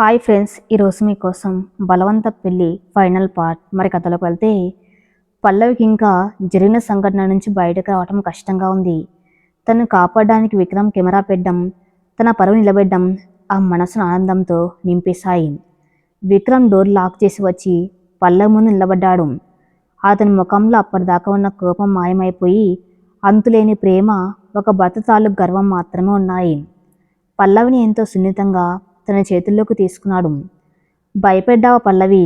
Hi friends, ఈరోజు మీకోసం బలవంత పెళ్ళి ఫైనల్ పార్ట్. మరి కథలోకి వెళ్తే పల్లవికి ఇంకా జరిగిన సంఘటన నుంచి బయటకు రావడం కష్టంగా ఉంది. తను కాపాడడానికి విక్రమ్ కెమెరా పెట్టడం, తన పరువు నిలబెట్టడం ఆ మనసును ఆనందంతో నింపేశాయి. విక్రమ్ డోర్ లాక్ చేసి వచ్చి పల్లవి ముందు నిలబడ్డాడు. అతని ముఖంలో అప్పటిదాకా ఉన్న కోపం మాయమైపోయి అంతులేని ప్రేమ, ఒక భర్త తాలూకు గర్వం మాత్రమే ఉన్నాయి. పల్లవిని ఎంతో సున్నితంగా తన చేతుల్లోకి తీసుకున్నాడు. భయపడ్డావా పల్లవి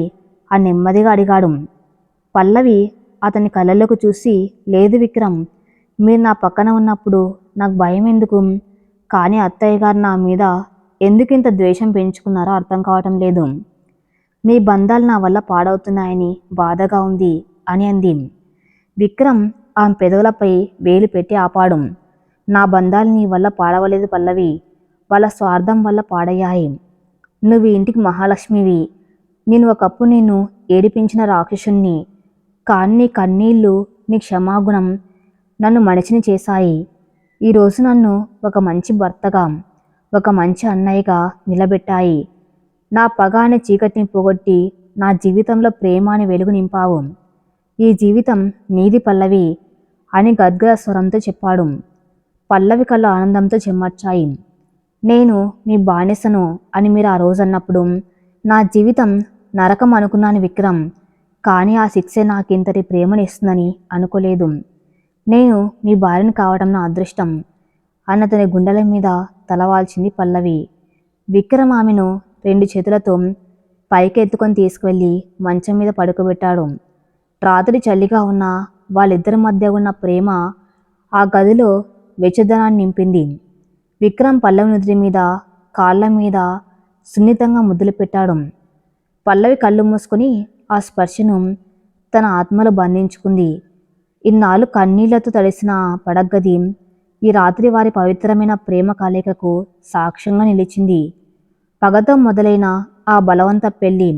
అని నెమ్మదిగా అడిగాడు. పల్లవి అతని కళ్ళలోకి చూసి, లేదు విక్రమ్, మీరు నా పక్కన ఉన్నప్పుడు నాకు భయం ఎందుకు, కానీ అత్తయ్య గారు నా మీద ఎందుకు ఇంత ద్వేషం పెంచుకున్నారో అర్థం కావటం లేదు. మీ బంధాలు నా వల్ల పాడవుతున్నాయని బాధగా ఉంది అని అంది. విక్రమ్ ఆమె పెదవులపై వేలు పెట్టి ఆపాడు. నా బంధాలు నీ వల్ల పాడవలేదు పల్లవి, వాళ్ళ స్వార్థం వల్ల పాడయ్యాయి. నువ్వు ఇంటికి మహాలక్ష్మివి. నేను ఒకప్పుడు నిన్ను ఏడిపించిన రాక్షసుణ్ణి, కానీ నీ కన్నీళ్ళు, నీ క్షమాగుణం నన్ను మనిషిని చేశాయి. ఈరోజు నన్ను ఒక మంచి భర్తగా, ఒక మంచి అన్నయ్యగా నిలబెట్టాయి. నా పగ అనే చీకటిని పోగొట్టి నా జీవితంలో ప్రేమ అనే వెలుగు నింపావు. ఈ జీవితం నీది పల్లవి అని గద్గద స్వరంతో చెప్పాడు. పల్లవి కళ్ళు ఆనందంతో చెమ్మర్చాయి. నేను మీ బానిసను అని మీరు ఆ రోజు అన్నప్పుడు నా జీవితం నరకం అనుకున్నాను విక్రమ్, కానీ ఆ శిక్షే నాకింతటి ప్రేమను ఇస్తుందని అనుకోలేదు. నేను మీ భార్యను కావడం నా అదృష్టం అన్న తన గుండెల మీద తలవాల్చింది పల్లవి. విక్రమ్ ఆమెను 2 చేతులతో పైకి ఎత్తుకొని తీసుకువెళ్ళి మంచం మీద పడుకోబెట్టాడు. రాత్రి చలిగా ఉన్న వాళ్ళిద్దరి మధ్య ఉన్న ప్రేమ ఆ గదిలో వెచ్చదనాన్ని నింపింది. విక్రమ్ పల్లవి నుదిరి మీద, కాళ్ళ మీద సున్నితంగా ముద్దులు పెట్టాడు. పల్లవి కళ్ళు మూసుకొని ఆ స్పర్శను తన ఆత్మలో బంధించుకుంది. ఇన్నాళ్ళు కన్నీళ్లతో తడిసిన పడగ్గది ఈ రాత్రి వారి పవిత్రమైన ప్రేమ కలయికకు సాక్ష్యంగా నిలిచింది. పగతో మొదలైన ఆ బలవంత పెళ్ళి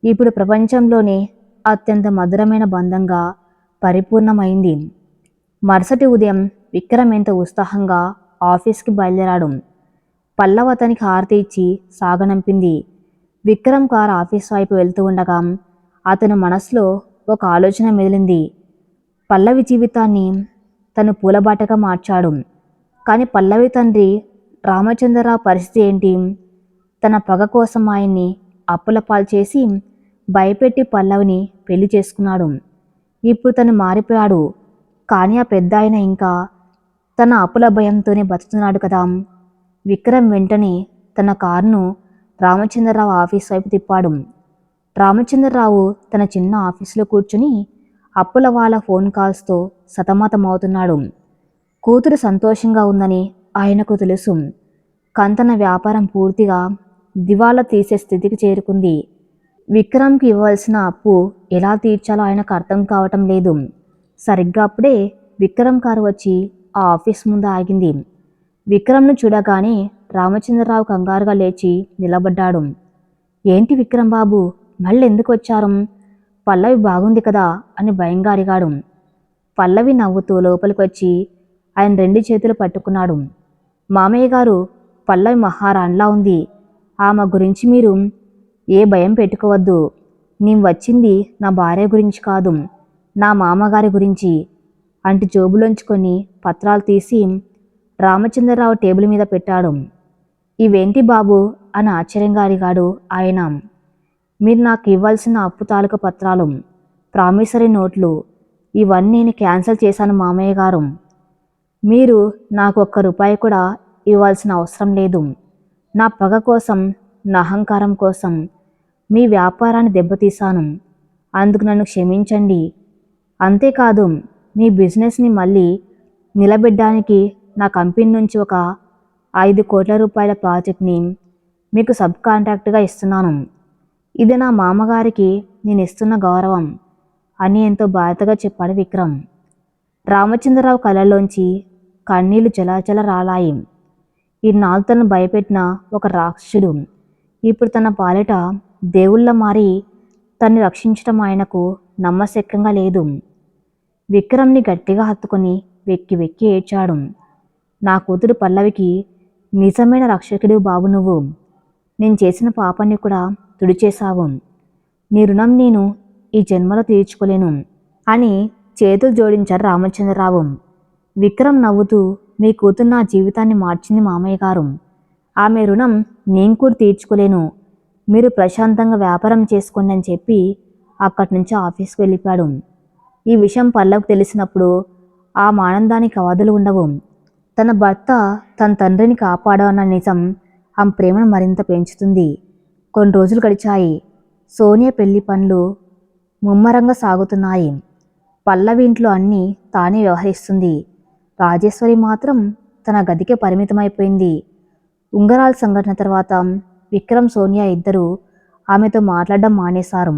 ఇప్పుడు ప్రపంచంలోనే అత్యంత మధురమైన బంధంగా పరిపూర్ణమైంది. మరుసటి ఉదయం విక్రమ్ ఎంతో ఉత్సాహంగా ఆఫీస్కి బయలుదేరాడు. పల్లవి అతనికి హారతి ఇచ్చి సాగనంపింది. విక్రమ్ కారు ఆఫీస్ వైపు వెళ్తూ ఉండగా అతని మనసులో ఒక ఆలోచన మెదిలింది. పల్లవి జీవితాన్ని తను పూలబాటగా మార్చాడు, కానీ పల్లవి తండ్రి రామచంద్రరావు పరిస్థితి ఏంటి? తన పగ కోసం ఆయన్ని అప్పుల పాలు చేసి భయపెట్టి పల్లవిని పెళ్లి చేసుకున్నాడు. ఇప్పుడు తను మారిపోయాడు, కానీ ఆ పెద్ద ఆయన ఇంకా తన అప్పుల భయంతోనే బతుకుతున్నాడు కదా. విక్రమ్ వెంటనే తన కారును రామచంద్రరావు ఆఫీస్ వైపు తిప్పాడు. రామచంద్రరావు తన చిన్న ఆఫీసులో కూర్చుని అప్పుల వాళ్ళ ఫోన్ కాల్స్తో సతమతమవుతున్నాడు. కూతురు సంతోషంగా ఉందని ఆయనకు తెలుసు, కానీ తన వ్యాపారం పూర్తిగా దివాలా తీసే స్థితికి చేరుకుంది. విక్రమ్కి ఇవ్వవలసిన అప్పు ఎలా తీర్చాలో ఆయనకు అర్థం కావటం లేదు. సరిగ్గా అప్పుడే విక్రమ్ కారు వచ్చి ఆ ఆఫీస్ ముందు ఆగింది. విక్రమ్ను చూడగానే రామచంద్రరావు కంగారుగా లేచి నిలబడ్డాడు. ఏంటి విక్రమ్ బాబు, మళ్ళీ ఎందుకు వచ్చారు? పల్లవి బాగుంది కదా అని భయంగా అడిగాడు. పల్లవి నవ్వుతూ లోపలికి వచ్చి ఆయన 2 చేతులు పట్టుకున్నాడు. మామయ్య గారు, పల్లవి మహారాణిలా ఉంది. ఆమె గురించి మీరు ఏ భయం పెట్టుకోవద్దు. నేను వచ్చింది నా భార్య గురించి కాదు, నా మామగారి గురించి అంటూ జోబులోంచి కొన్ని పత్రాలు తీసి రామచంద్రరావు టేబుల్ మీద పెట్టాడు. ఇవేంటి బాబు అని ఆశ్చర్యంగా అడిగాడు ఆయన. మీరు నాకు ఇవ్వాల్సిన అప్పు తాలూకు పత్రాలు, ప్రామిసరీ నోట్లు, ఇవన్నీ నేను క్యాన్సిల్ చేశాను మామయ్య గారు. మీరు నాకు ₹1 కూడా ఇవ్వాల్సిన అవసరం లేదు. నా పగ కోసం, నా అహంకారం కోసం మీ వ్యాపారాన్ని దెబ్బతీశాను, అందుకు నన్ను క్షమించండి. అంతేకాదు, మీ బిజినెస్ని మళ్ళీ నిలబెట్టడానికి నా కంపెనీ నుంచి ఒక ₹5 కోట్ల ప్రాజెక్ట్ని మీకు సబ్ కాంట్రాక్ట్గా ఇస్తున్నాను. ఇది నా మామగారికి నేను ఇస్తున్న గౌరవం అని ఎంతో బాధగా చెప్పాడు విక్రమ్. రామచంద్రరావు కళ్ళలోంచి కన్నీళ్లు జలజల రాలాయి. ఇన్నాళ్ళు తను భయపెట్టిన ఒక రాక్షసుడు ఇప్పుడు తన పాలిట దేవుళ్ళ మారి తన్ని రక్షించడం ఆయనకు నమ్మశక్యంగా లేదు. విక్రమ్ని గట్టిగా హత్తుకొని వెక్కి వెక్కి ఏడ్చాడు. నా కూతురు పల్లవికి నిజమైన రక్షకుడు బాబు నువ్వు. నేను చేసిన పాపాన్ని కూడా తుడిచేశావు. నీ రుణం నేను ఈ జన్మలో తీర్చుకోలేను అని చేతులు జోడించారు రామచంద్రరావు. విక్రమ్ నవ్వుతూ, మీ కూతురు నా జీవితాన్ని మార్చింది మామయ్య గారు. ఆమె రుణం నేను కూడా తీర్చుకోలేను. మీరు ప్రశాంతంగా వ్యాపారం చేసుకోండి అని చెప్పి అక్కడి నుంచి ఆఫీస్కి వెళ్ళిపోయాడు. ఈ విషయం పల్లవికి తెలిసినప్పుడు ఆ ఆనందానికి అవధులు ఉండవు. తన భర్త తన తండ్రిని కాపాడాలన్న నిజం ఆమె ప్రేమను మరింత పెంచుతుంది. కొన్ని రోజులు గడిచాయి. సోనియా పెళ్లి పనులు ముమ్మరంగా సాగుతున్నాయి. పల్లవి ఇంట్లో అన్నీ తానే వ్యవహరిస్తుంది. రాజేశ్వరి మాత్రం తన గదికే పరిమితమైపోయింది. ఉంగరాల సంఘటన తర్వాత విక్రమ్, సోనియా ఇద్దరూ ఆమెతో మాట్లాడడం మానేశారు.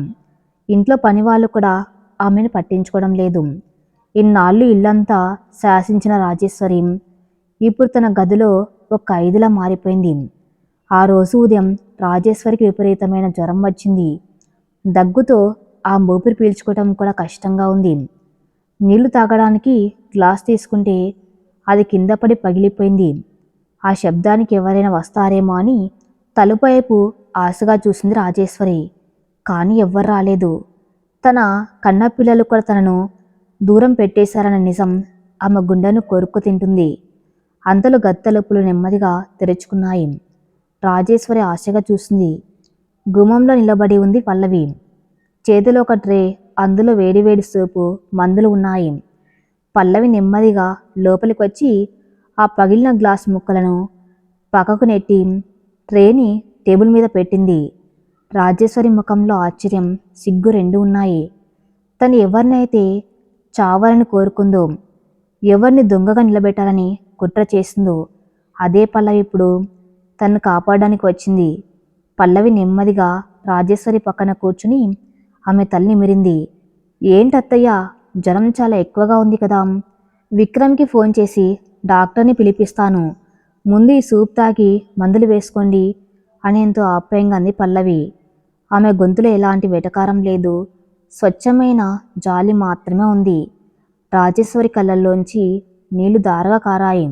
ఇంట్లో పనివాళ్ళు కూడా ఆమెను పట్టించుకోవడం లేదు. ఇన్నాళ్ళు ఇల్లంతా శాసించిన రాజేశ్వరి ఇప్పుడు తన గదిలో ఒక ఖైదీలా మారిపోయింది. ఆ రోజు ఉదయం రాజేశ్వరికి విపరీతమైన జ్వరం వచ్చింది. దగ్గుతో ఆ ఊపిరి పీల్చుకోవడం కూడా కష్టంగా ఉంది. నీళ్లు తాగడానికి గ్లాస్ తీసుకుంటే అది కింద పడి పగిలిపోయింది. ఆ శబ్దానికి ఎవరైనా వస్తారేమో అని తలుపు వైపు ఆశగా చూసింది రాజేశ్వరి. కానీ ఎవ్వరు రాలేదు. తన కన్న పిల్లలు కూడా తనను దూరం పెట్టేశారన్న నిజం ఆమె గుండెను కొరుక్కు తింటుంది. అంతలో గది తలుపులు నెమ్మదిగా తెరుచుకున్నాయి. రాజేశ్వరి ఆశగా చూసింది. గుమ్మంలో నిలబడి ఉంది పల్లవి. చేతిలో ఒక ట్రే, అందులో వేడివేడి సూపు, మందులు ఉన్నాయి. పల్లవి నెమ్మదిగా లోపలికి వచ్చి ఆ పగిలిన గ్లాస్ ముక్కలను పక్కకు నెట్టి ట్రేని టేబుల్ మీద పెట్టింది. రాజేశ్వరి ముఖంలో ఆశ్చర్యం, సిగ్గు రెండు ఉన్నాయి. తను ఎవరినైతే చావాలని కోరుకుందో, ఎవరిని దొంగగా నిలబెట్టాలని కుట్ర చేసిందో అదే పల్లవి ఇప్పుడు తన్ను కాపాడడానికి వచ్చింది. పల్లవి నెమ్మదిగా రాజేశ్వరి పక్కన కూర్చుని ఆమె తల్లి నిమిరింది. ఏంటత్తయ్య, జ్వరం చాలా ఎక్కువగా ఉంది కదా. విక్రమ్కి ఫోన్ చేసి డాక్టర్ని పిలిపిస్తాను. ముందు ఈ సూప్ తాగి మందులు వేసుకోండి అని ఎంతో ఆప్యాయంగా అంది పల్లవి. ఆమె గొంతులో ఎలాంటి వెటకారం లేదు, స్వచ్ఛమైన జాలి మాత్రమే ఉంది. రాజేశ్వరి కళ్ళల్లోంచి నీళ్లు దారగా కారాయి.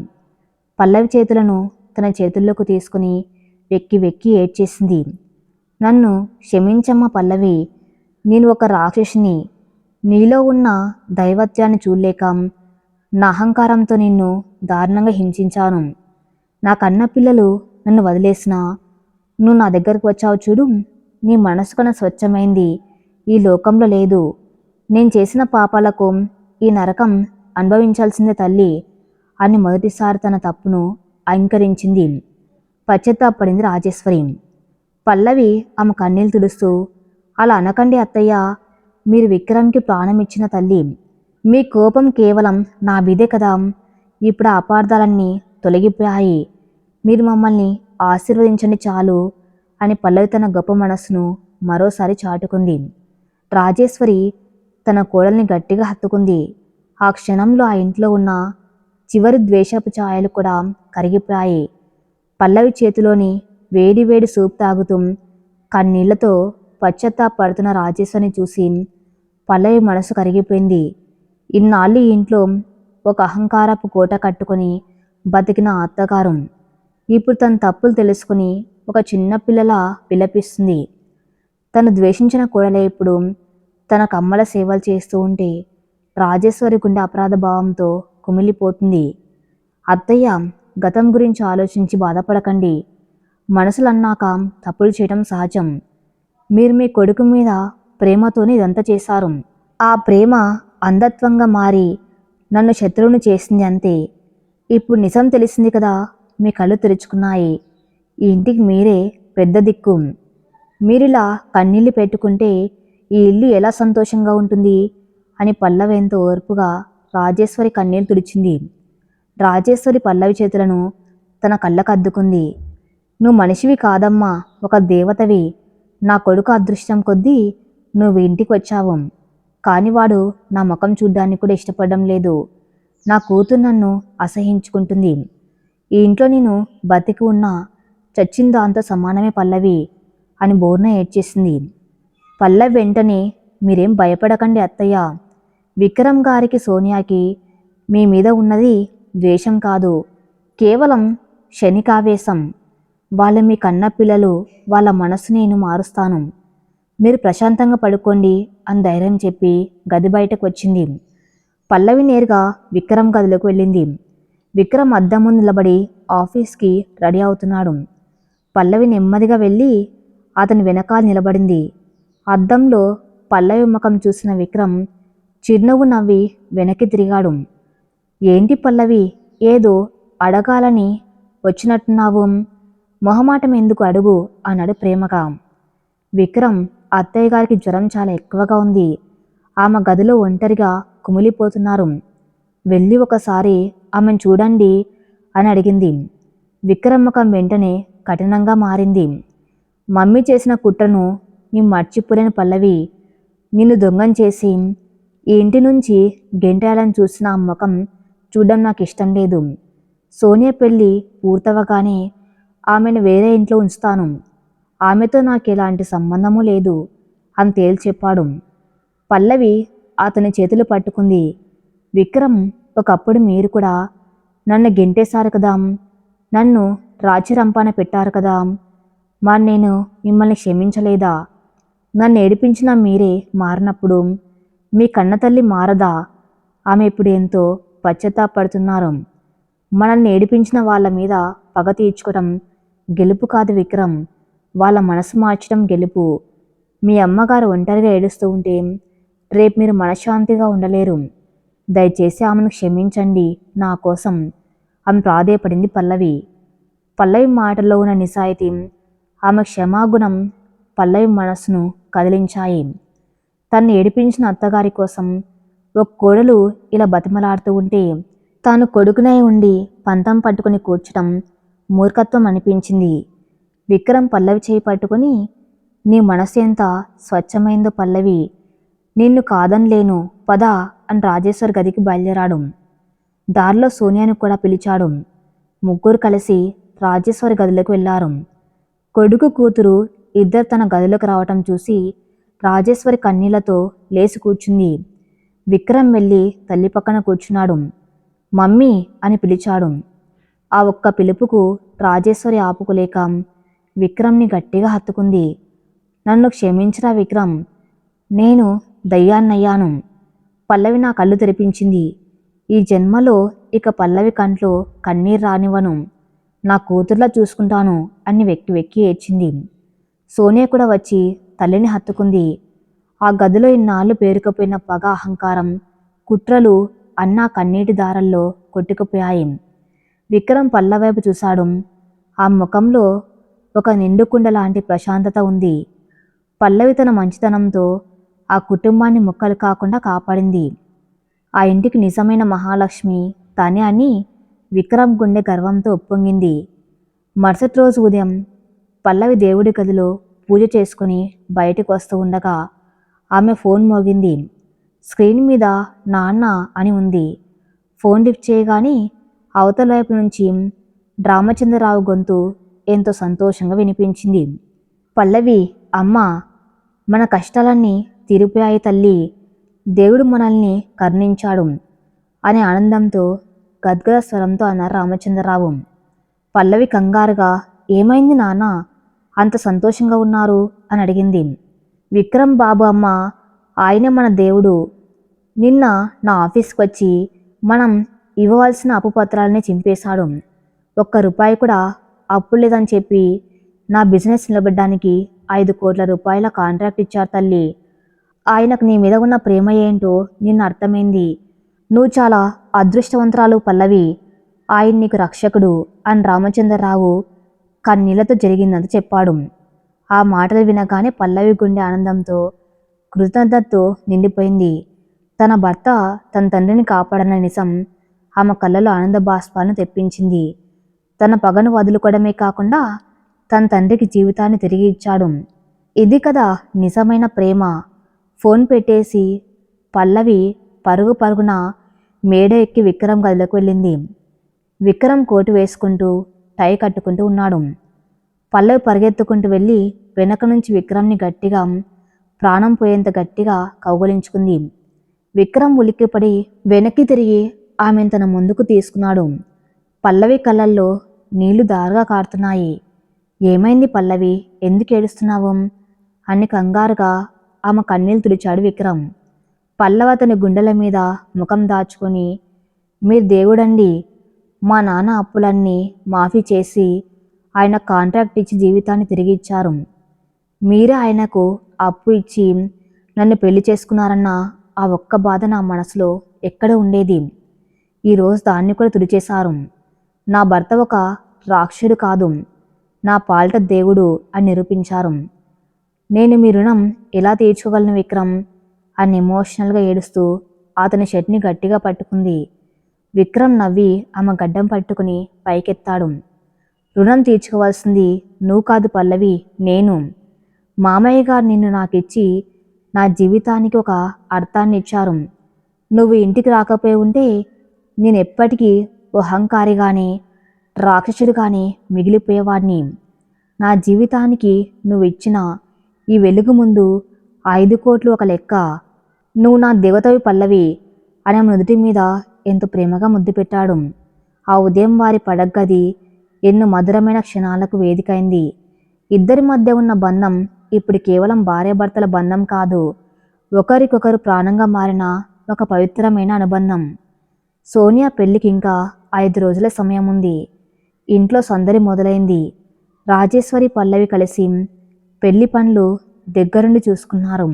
పల్లవి చేతులను తన చేతుల్లోకి తీసుకుని వెక్కి వెక్కి ఏడ్చేసింది. నన్ను క్షమించమ్మ పల్లవి, నేను ఒక రాక్షసిని. నీలో ఉన్న దైవత్యాన్ని చూడలేక నా అహంకారంతో నిన్ను దారుణంగా హింసించాను. నా కన్న పిల్లలు నన్ను వదిలేసినా నువ్వు నా దగ్గరకు వచ్చావు చూడు, నీ మనసు కన్నా స్వచ్ఛమైంది ఈ లోకంలో లేదు. నేను చేసిన పాపాలకు ఈ నరకం అనుభవించాల్సిందే తల్లి అని మొదటిసారి తన తప్పును అంగీకరించింది. పశ్చాత్తాపడింది రాజేశ్వరి. పల్లవి ఆమె కన్నీళ్ళు తుడుస్తూ, అలా అనకండి అత్తయ్య, మీరు విక్రమ్కి ప్రాణం ఇచ్చిన తల్లి. మీ కోపం కేవలం నా మీదే కదా. ఇప్పుడు ఆ అపార్థాలన్నీ తొలగిపోయాయి. మీరు మమ్మల్ని ఆశీర్వదించండి చాలు అని పల్లవి తన గొప్ప మనస్సును మరోసారి చాటుకుంది. రాజేశ్వరి తన కోడల్ని గట్టిగా హత్తుకుంది. ఆ క్షణంలో ఆ ఇంట్లో ఉన్న చివరి ద్వేషపు ఛాయలు కూడా కరిగిపోయాయి. పల్లవి చేతిలోని వేడి వేడి సూప్ తాగుతూ కన్నీళ్లతో పశ్చాత్తాపడుతున్న రాజేశ్వరిని చూసి పల్లవి మనసు కరిగిపోయింది. ఇన్నాళ్ళు ఈ ఇంట్లో ఒక అహంకారపు కోట కట్టుకొని బతికిన అత్తగారు ఇప్పుడు తన తప్పులు తెలుసుకుని ఒక చిన్న పిల్లలా విలపిస్తుంది. తను ద్వేషించిన కోడలే ఇప్పుడు తన కమ్మల సేవలు చేస్తూ ఉంటే రాజేశ్వరి గుండె అపరాధ భావంతో కుమిలిపోతుంది. అత్తయ్య, గతం గురించి ఆలోచించి బాధపడకండి. మనసులన్నాక తప్పులు చేయడం సహజం. మీరు మీ కొడుకు మీద ప్రేమతోనే ఇదంతా చేశారు. ఆ ప్రేమ అంధత్వంగా మారి నన్ను శత్రువుని చేసింది అంతే. ఇప్పుడు నిజం తెలిసింది కదా, మీ కళ్ళు తెరుచుకున్నాయి. ఈ ఇంటికి మీరే పెద్ద దిక్కు. మీరిలా కన్నీళ్లు పెట్టుకుంటే ఈ ఇల్లు ఎలా సంతోషంగా ఉంటుంది అని పల్లవి ఎంతో ఓర్పుగా రాజేశ్వరి కన్నీళ్లు తుడిచింది. రాజేశ్వరి పల్లవి చేతులను తన కళ్ళకు అద్దుకుంది. నువ్వు మనిషివి కాదమ్మా, ఒక దేవతవి. నా కొడుకు అదృష్టం కొద్దీ నువ్వు ఇంటికి వచ్చావు. కానీ వాడు నా ముఖం చూడ్డానికి కూడా ఇష్టపడడం లేదు. నా కూతురు నన్ను అసహించుకుంటుంది. ఈ ఇంట్లో నేను బతికి ఉన్నా చచ్చిన దాంతో సమానమే పల్లవి అని బోర్న ఏడ్చేసింది. పల్లవి వెంటనే, మీరేం భయపడకండి అత్తయ్య. విక్రమ్ గారికి, సోనియాకి మీ మీద ఉన్నది ద్వేషం కాదు, కేవలం క్షణికావేశం. వాళ్ళు మీ కన్న పిల్లలు, వాళ్ళ మనసు నేను మారుస్తాను. మీరు ప్రశాంతంగా పడుకోండి అని ధైర్యం చెప్పి గది బయటకు వచ్చింది. పల్లవి నేరుగా విక్రమ్ గదిలోకి వెళ్ళింది. విక్రమ్ అద్దం ముందు నిలబడి ఆఫీస్కి రెడీ అవుతున్నాడు. పల్లవి నెమ్మదిగా వెళ్ళి అతని వెనకాల నిలబడింది. అద్దంలో పల్లవి ముఖం చూసిన విక్రమ్ చిరునవ్వు నవ్వి వెనక్కి తిరిగాడు. ఏంటి పల్లవి, ఏదో అడగాలని వచ్చినట్టున్నావు, మొహమాటం ఎందుకు, అడుగు అన్నాడు ప్రేమగా. విక్రమ్, అత్తయ్య గారికి జ్వరం చాలా ఎక్కువగా ఉంది. ఆమె గదిలో ఒంటరిగా కుమిలిపోతున్నారు. వెళ్ళి ఒకసారి ఆమెను చూడండి అని అడిగింది. విక్రమ్ ముఖం వెంటనే కఠినంగా మారింది. మమ్మీ చేసిన కుట్రను నీ మర్చిపోలేని పల్లవి. నిన్ను దొంగం చేసి ఈ ఇంటి నుంచి గెంటేయాలని చూసిన ఆ ముఖం చూడడం నాకు ఇష్టం లేదు. సోనియా పెళ్ళి పూర్తవగానే ఆమెను వేరే ఇంట్లో ఉంచుతాను. ఆమెతో నాకు ఎలాంటి సంబంధము లేదు అని తేల్చి చెప్పాడు. పల్లవి అతని చేతులు పట్టుకుంది. విక్రమ్, ఒకప్పుడు మీరు కూడా నన్ను గెంటేశారు కదా, నన్ను రాచిరంపాన పెట్టారు కదా, మరి నేను మిమ్మల్ని క్షమించలేదా? నన్ను ఏడిపించిన మీరే మారినప్పుడు మీ కన్నతల్లి మారదా? ఆమె ఇప్పుడు ఎంతో పశ్చాత్తాపడుతున్నారు. మనల్ని ఏడిపించిన వాళ్ళ మీద పగ తీర్చుకోవడం గెలుపు కాదు విక్రమ్, వాళ్ళ మనసు మార్చడం గెలుపు. మీ అమ్మగారు ఒంటరిగా ఏడుస్తూ ఉంటే రేపు మీరు మనశ్శాంతిగా ఉండలేరు. దయచేసి ఆమెను క్షమించండి నా కోసం, ఆమె ప్రాధేయపడింది పల్లవి. పల్లవి మాటల్లో ఉన్న నిజాయితీ, ఆమె క్షమాగుణం పల్లవి మనసును కదిలించాయి. తన్ని ఏడిపించిన అత్తగారి కోసం ఒక కోడలు ఇలా బతిమలాడుతూ ఉంటే తాను కొడుకునే ఉండి పంతం పట్టుకుని కూర్చడం మూర్ఖత్వం అనిపించింది. విక్రమ్ పల్లవి చేయి పట్టుకుని, నీ మనసు ఎంత స్వచ్ఛమైందో పల్లవి, నిన్ను కాదనలేను పద అని రాజేశ్వర్ గదికి బయలుదేరాడు. దారిలో సోనియాను కూడా పిలిచాడు. ముగ్గురు కలిసి రాజేశ్వరి గదిలోకి వెళ్లారు. కొడుకు కూతురు ఇద్దరు తన గదిలోకి రావటం చూసి రాజేశ్వరి కన్నీళ్లతో లేచి కూర్చుంది. విక్రమ్ వెళ్ళి తల్లి పక్కన కూర్చున్నాడు. మమ్మీ అని పిలిచాడు. ఆ ఒక్క పిలుపుకు రాజేశ్వరి ఆపుకోలేక విక్రమ్ని గట్టిగా హత్తుకుంది. నన్ను క్షమించరా విక్రమ్, నేను దయ్యాన్నయ్యాను. పల్లవి నా కళ్ళు తెరిపించింది. ఈ జన్మలో ఇక పల్లవి కంట్లో కన్నీరు రానివ్వను. నా కూతుర్లా చూసుకుంటాను అని వెక్కి వెక్కి ఏడ్చింది. సోనియా కూడా వచ్చి తల్లిని హత్తుకుంది. ఆ గదిలో ఇన్నాళ్ళు పేరుకుపోయిన పగ, అహంకారం, కుట్రలు అన్నా కన్నీటి దారల్లో కొట్టుకుపోయాయి. విక్రమ్ పల్లవైపు చూశాడు. ఆ ముఖంలో ఒక నిండుకుండ లాంటి ప్రశాంతత ఉంది. పల్లవి తన మంచితనంతో ఆ కుటుంబాన్ని ముక్కలు కాకుండా కాపాడింది. ఆ ఇంటికి నిజమైన మహాలక్ష్మి తనే అని విక్రమ్ గుండె గర్వంతో ఉప్పొంగింది. మరుసటి రోజు ఉదయం పల్లవి దేవుడి గదిలో పూజ చేసుకుని బయటకు వస్తూ ఉండగా ఆమె ఫోన్ మోగింది. స్క్రీన్ మీద నాన్న అని ఉంది. ఫోన్ లిఫ్ట్ చేయగానే అవతల వైపు నుంచి రామచంద్రరావు గొంతు ఎంతో సంతోషంగా వినిపించింది. పల్లవి, అమ్మ, మన కష్టాలన్నీ తీరిపోయాయి తల్లి, దేవుడు మనల్ని కరుణించాడు అనే ఆనందంతో గద్గద స్వరంతో అన్నారు రామచంద్రరావు. పల్లవి కంగారుగా, ఏమైంది నాన్న, అంత సంతోషంగా ఉన్నారు అని అడిగింది. విక్రమ్ బాబు అమ్మ, ఆయనే మన దేవుడు. నిన్న నా ఆఫీస్కి వచ్చి మనం ఇవ్వవలసిన అప్పు పత్రాలని చింపేశాడు. ₹1 కూడా అప్పు లేదని చెప్పి నా బిజినెస్ నిలబెట్టడానికి 5 కోట్ల రూపాయల కాంట్రాక్ట్ ఇచ్చారు తల్లి. ఆయనకు నీ మీద ఉన్న ప్రేమ ఏంటో నిన్ను అర్థమైంది. నువ్వు చాలా అదృష్టవంతురాలు పల్లవి, ఆయన నీకు రక్షకుడు అని రామచంద్రరావు కన్నీళ్లతో జరిగిందంత చెప్పాడు. ఆ మాటలు వినగానే పల్లవి గుండె ఆనందంతో కృతజ్ఞతతో నిండిపోయింది. తన భర్త తన తండ్రిని కాపాడన్న నిజం ఆమె కళ్ళలో ఆనంద బాష్పాలను తెప్పించింది. తన పగను వదులుకోవడమే కాకుండా తన తండ్రికి జీవితాన్ని తిరిగి ఇచ్చాడు. ఇది కదా నిజమైన ప్రేమ. ఫోన్ పెట్టేసి పల్లవి పరుగు పరుగున మేడ ఎక్కి విక్రమ్ గదిలోకి వెళ్ళింది. విక్రమ్ కోటు వేసుకుంటూ టై కట్టుకుంటూ ఉన్నాడు. పల్లవి పరిగెత్తుకుంటూ వెళ్ళి వెనక నుంచి విక్రమ్ని గట్టిగా, ప్రాణం పోయేంత గట్టిగా కౌగలించుకుంది. విక్రమ్ ఉలిక్కిపడి వెనక్కి తిరిగి ఆమెను తన ముందుకు తీసుకున్నాడు. పల్లవి కళ్ళల్లో నీళ్లు దారుగా కారుతున్నాయి. ఏమైంది పల్లవి, ఎందుకు ఏడుస్తున్నావు అని కంగారుగా ఆమె కన్నీళ్లు తుడిచాడు విక్రమ్. పల్లవి అతని గుండెల మీద ముఖం దాచుకొని, మీరు దేవుడండి, మా నాన్న అప్పులన్నీ మాఫీ చేసి ఆయన కాంట్రాక్ట్ ఇచ్చి జీవితాన్ని తిరిగి ఇచ్చారు. మీరే ఆయనకు అప్పు ఇచ్చి నన్ను పెళ్లి చేసుకున్నారన్న ఆ ఒక్క బాధ నా మనసులో ఎక్కడ ఉండేది. ఈరోజు దాన్ని కూడా తుడిచేశారు. నా భర్త ఒక రాక్షసుడు కాదు, నా పాలిట దేవుడు అని నిరూపించారు. నేను మీ రుణం ఎలా తీర్చుకోగలను విక్రమ్ అని ఎమోషనల్గా ఏడుస్తూ అతని షర్ట్ని గట్టిగా పట్టుకుంది. విక్రమ్ నవ్వి ఆమె గడ్డం పట్టుకుని పైకెత్తాడు. రుణం తీర్చుకోవాల్సింది నువ్వు కాదు పల్లవి, నేను. మామయ్య గారు నిన్ను నాకిచ్చి నా జీవితానికి ఒక అర్థాన్ని ఇచ్చారు. నువ్వు ఇంటికి రాకపోయి ఉంటే నేను ఎప్పటికీ అహంకారిగానే రాక్షసుడిగానే మిగిలిపోయేవాడిని. నా జీవితానికి నువ్వు ఇచ్చిన ఈ వెలుగు ముందు 5 కోట్లు ఒక లెక్క. నువ్వు నా దేవతవి పల్లవి అని ఆమె నుదుటి మీద ఎంతో ప్రేమగా ముద్దు పెట్టాడు. ఆ ఉదయం వారి పడగ్గది ఎన్నో మధురమైన క్షణాలకు వేదికైంది. ఇద్దరి మధ్య ఉన్న బంధం ఇప్పుడు కేవలం భార్యాభర్తల బంధం కాదు, ఒకరికొకరు ప్రాణంగా మారిన ఒక పవిత్రమైన అనుబంధం. సోనియా పెళ్లికి ఇంకా 5 రోజుల సమయం ఉంది. ఇంట్లో సందడి మొదలైంది. రాజేశ్వరి పల్లవి కలిసి పెళ్లి పనులు దగ్గరుండి చూసుకున్నారు.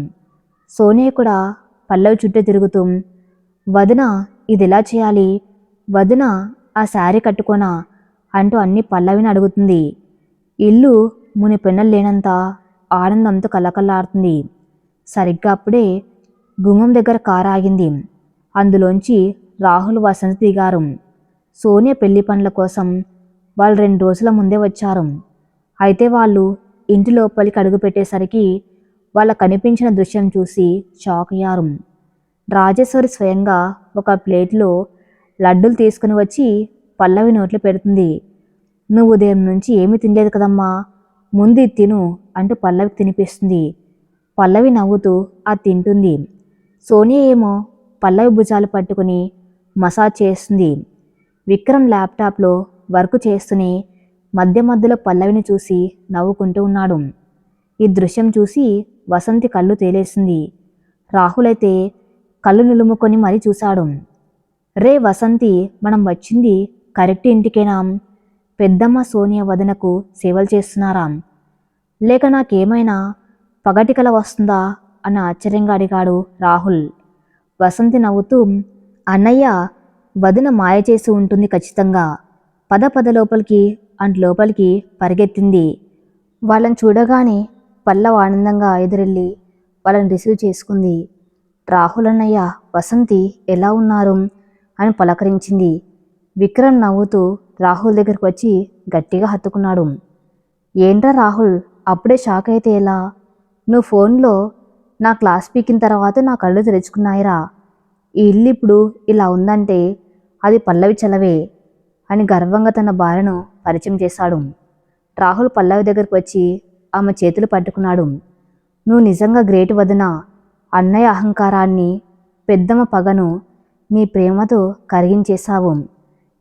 సోనియా కూడా పల్లవి చుట్టూ తిరుగుతూ, వదిన ఇది ఎలా చేయాలి, వదిన ఆ శారీ కట్టుకోనా అంటూ అన్ని పల్లవిని అడుగుతుంది. ఇల్లు ముని పెన్నలు లేనంత ఆనందంతో కలకల్లాడుతుంది. సరిగ్గా అప్పుడే గుమ్మం దగ్గర కారు ఆగింది. అందులోంచి రాహుల్, వసంత్ దిగారు. సోనియా పెళ్లి పనుల కోసం వాళ్ళు 2 రోజుల ముందే వచ్చారు. అయితే వాళ్ళు ఇంటి లోపలికి అడుగు పెట్టేసరికి వాళ్ళకు కనిపించిన దృశ్యం చూసి షాక్ అయ్యారు. రాజేశ్వరి స్వయంగా ఒక ప్లేట్లో లడ్డూలు తీసుకుని వచ్చి పల్లవి నోట్లో పెడుతుంది. నువ్వు ఉదయం నుంచి ఏమీ తినలేదు కదమ్మా, ముందు తిను అంటూ పల్లవికి తినిపిస్తుంది. పల్లవి నవ్వుతూ అది తింటుంది. సోనియా ఏమో పల్లవి భుజాలు పట్టుకుని మసాజ్ చేస్తుంది. విక్రమ్ ల్యాప్టాప్లో వర్క్ చేస్తూనే మధ్య మధ్యలో పల్లవిని చూసి నవ్వుకుంటూ ఉన్నాడు. ఈ దృశ్యం చూసి వసంతి కళ్ళు తేలేసింది. రాహుల్ అయితే కళ్ళు నిలుముకొని మరీ చూశాడు. రే వసంతి, మనం వచ్చింది కరెక్ట్ ఇంటికేనా? పెద్దమ్మ సోనియా వదనకు సేవలు చేస్తున్నారా, లేక నాకేమైనా పగటి కల వస్తుందా అని ఆశ్చర్యంగా అడిగాడు రాహుల్. వసంతి నవ్వుతూ, అన్నయ్య, వదిన మాయ చేసి ఉంటుంది ఖచ్చితంగా. పద పద లోపలికి అంటూ లోపలికి పరిగెత్తింది. వాళ్ళని చూడగానే పల్లవి ఆనందంగా ఎదురెళ్ళి వాళ్ళని రిసీవ్ చేసుకుంది. రాహుల్ అన్నయ్య, వసంతి ఎలా ఉన్నారు అని పలకరించింది. విక్రమ్ నవ్వుతూ రాహుల్ దగ్గరికి వచ్చి గట్టిగా హత్తుకున్నాడు. ఏంట్రా రాహుల్, అప్పుడే షాక్ అయితే ఎలా? నువ్వు ఫోన్లో నా క్లాస్ పీకిన తర్వాత నా కళ్ళు తెరుచుకున్నాయిరా. ఈ ఇల్లు ఇప్పుడు ఇలా ఉందంటే అది పల్లవి చలవే అని గర్వంగా తన భార్యను పరిచయం చేశాడు. రాహుల్ పల్లవి దగ్గరికి వచ్చి ఆమె చేతులు పట్టుకున్నాడు. నువ్వు నిజంగా గ్రేట్ వదిన. అన్నయ్య అహంకారాన్ని, పెద్దమ్మ పగను నీ ప్రేమతో కరిగించేశావు.